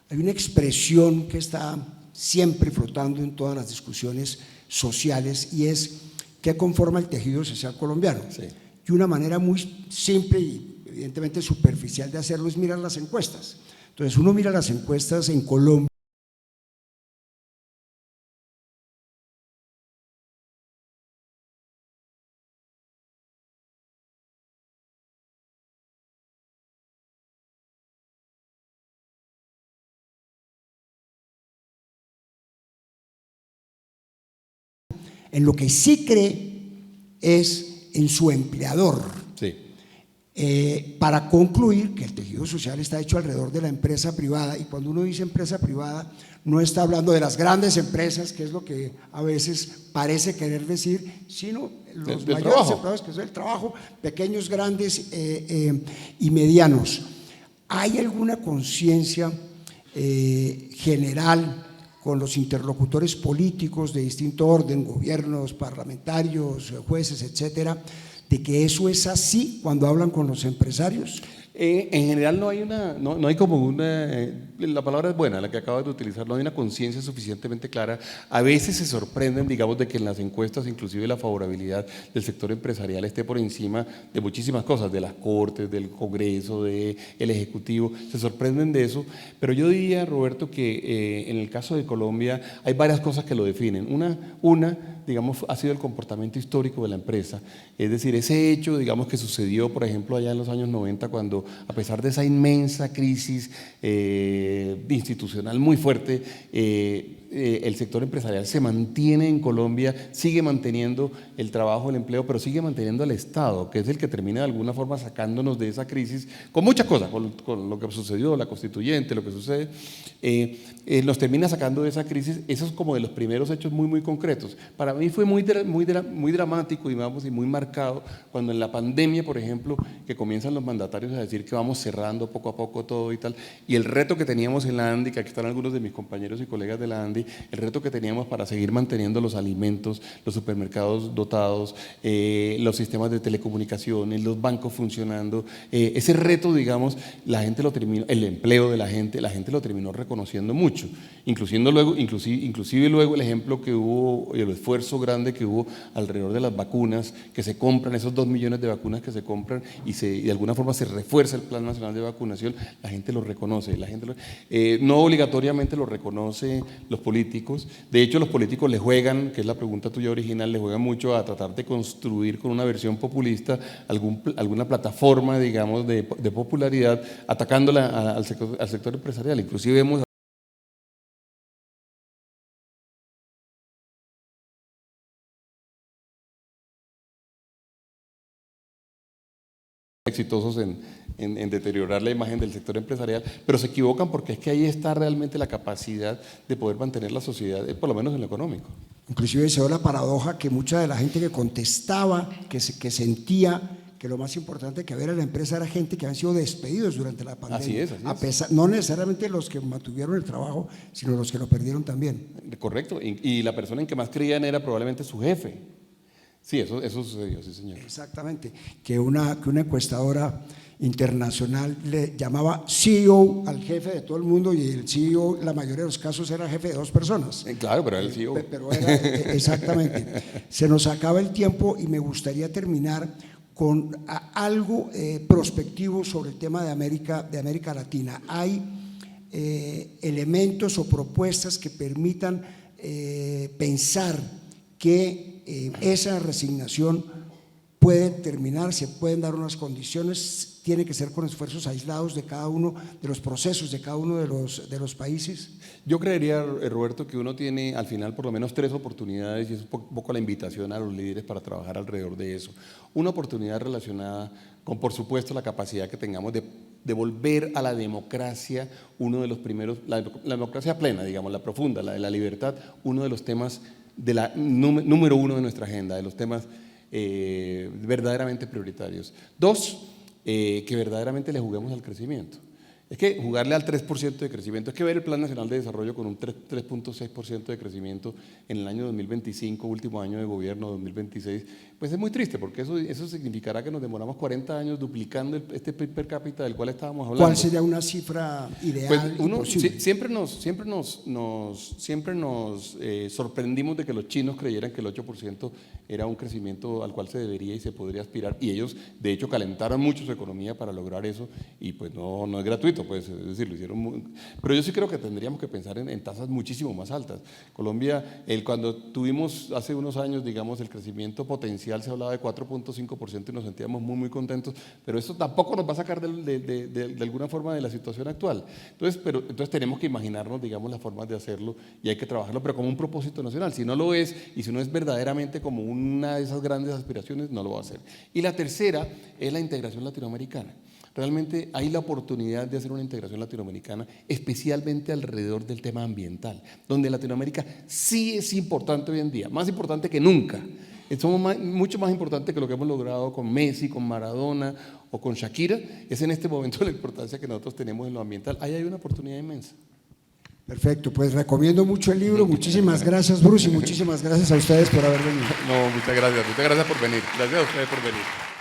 Hay una expresión que está siempre flotando en todas las discusiones sociales, y es qué conforma el tejido social colombiano. Sí. Y una manera muy simple y evidentemente superficial de hacerlo es mirar las encuestas. Entonces uno mira las encuestas en Colombia, en lo que sí cree es en su empleador. Sí. Para concluir que el tejido social está hecho alrededor de la empresa privada, y cuando uno dice empresa privada no está hablando de las grandes empresas, que es lo que a veces parece querer decir, sino los mayores empleadores, que es el trabajo, pequeños, grandes y medianos. ¿Hay alguna conciencia general con los interlocutores políticos de distinto orden, gobiernos, parlamentarios, jueces, etcétera, de que eso es así cuando hablan con los empresarios? En general no hay como la palabra es buena, la que acabas de utilizar, no hay una conciencia suficientemente clara. A veces se sorprenden, digamos, de que en las encuestas inclusive la favorabilidad del sector empresarial esté por encima de muchísimas cosas, de las Cortes, del Congreso, del Ejecutivo, se sorprenden de eso, pero yo diría, Roberto, que en el caso de Colombia hay varias cosas que lo definen. Una, digamos, ha sido el comportamiento histórico de la empresa, es decir, ese hecho, digamos, que sucedió, por ejemplo, allá en los años 90, cuando a pesar de esa inmensa crisis institucional muy fuerte, el sector empresarial se mantiene en Colombia, sigue manteniendo el trabajo, el empleo, pero sigue manteniendo al Estado, que es el que termina de alguna forma sacándonos de esa crisis, con muchas cosas, con lo que sucedió, la constituyente, lo que sucede, nos termina sacando de esa crisis. Eso es como de los primeros hechos muy, muy concretos. Para mí fue muy dramático, digamos, y muy marcado cuando en la pandemia, por ejemplo, que comienzan los mandatarios a decir que vamos cerrando poco a poco todo y tal, y el reto que teníamos en la ANDI, que aquí están algunos de mis compañeros y colegas de la ANDI, el reto que teníamos para seguir manteniendo los alimentos, los supermercados dotados, los sistemas de telecomunicaciones, los bancos funcionando, ese reto, digamos, la gente lo terminó, el empleo de la gente lo terminó reconociendo mucho, inclusive luego el ejemplo que hubo y el esfuerzo grande que hubo alrededor de las vacunas que se compran, esos 2 millones de vacunas que se compran y de alguna forma se refuerza el Plan Nacional de Vacunación, la gente lo reconoce, no obligatoriamente lo reconoce los políticos, de hecho los políticos le juegan, que es la pregunta tuya original, le juegan mucho a tratar de construir con una versión populista alguna plataforma, digamos, de popularidad, atacándola al sector empresarial, inclusive hemos exitosos en deteriorar la imagen del sector empresarial, pero se equivocan porque es que ahí está realmente la capacidad de poder mantener la sociedad, por lo menos en lo económico. Inclusive se dio la paradoja que mucha de la gente que contestaba, que sentía que lo más importante que había en la empresa era gente que habían sido despedidos durante la pandemia. Así es. A pesar, no necesariamente los que mantuvieron el trabajo, sino los que lo perdieron también. Correcto, y la persona en que más creían era probablemente su jefe. Sí, eso sucedió, sí, señor. Exactamente, que una encuestadora internacional le llamaba CEO al jefe de todo el mundo, y el CEO, la mayoría de los casos, era jefe de 2 personas. Claro, pero era el CEO. Pero era, exactamente. Se nos acaba el tiempo y me gustaría terminar con algo prospectivo sobre el tema de América Latina. Hay elementos o propuestas que permitan pensar que esa resignación puede terminar, se pueden dar unas condiciones, tiene que ser con esfuerzos aislados de cada uno de los procesos, de cada uno de los países. Yo creería, Roberto, que uno tiene al final por lo menos 3 oportunidades, y es un poco la invitación a los líderes para trabajar alrededor de eso. Una oportunidad relacionada con, por supuesto, la capacidad que tengamos de volver a la democracia, uno de los primeros, la democracia plena, digamos, la profunda, la de la libertad, uno de los temas de número 1 de nuestra agenda, de los temas verdaderamente prioritarios. 2, que verdaderamente le juguemos al crecimiento. Es que jugarle al 3% de crecimiento, es que ver el Plan Nacional de Desarrollo con un 3.6% de crecimiento en el año 2025, último año de gobierno 2026, pues es muy triste, porque eso significará que nos demoramos 40 años duplicando este PIB per cápita del cual estábamos hablando. ¿Cuál sería una cifra ideal? Pues siempre nos sorprendimos de que los chinos creyeran que el 8% era un crecimiento al cual se debería y se podría aspirar, y ellos de hecho calentaron mucho su economía para lograr eso, y pues no es gratuito, pues, es decir, lo hicieron pero yo sí creo que tendríamos que pensar en tasas muchísimo más altas. Colombia, cuando tuvimos hace unos años, digamos, el crecimiento potencial, se hablaba de 4.5% y nos sentíamos muy contentos, pero eso tampoco nos va a sacar de alguna forma de la situación actual. Entonces tenemos que imaginarnos, digamos, las formas de hacerlo, y hay que trabajarlo, pero como un propósito nacional. Si no lo es, y si no es verdaderamente como una de esas grandes aspiraciones, no lo va a hacer. Y la tercera es la integración latinoamericana. Realmente hay la oportunidad de hacer una integración latinoamericana, especialmente alrededor del tema ambiental, donde Latinoamérica sí es importante hoy en día, más importante que nunca. Somos mucho más importantes que lo que hemos logrado con Messi, con Maradona o con Shakira. Es en este momento la importancia que nosotros tenemos en lo ambiental. Ahí hay una oportunidad inmensa. Perfecto, pues recomiendo mucho el libro. Muchísimas gracias, Bruce, y muchísimas gracias a ustedes por haber venido. No, muchas gracias por venir. Gracias a ustedes por venir.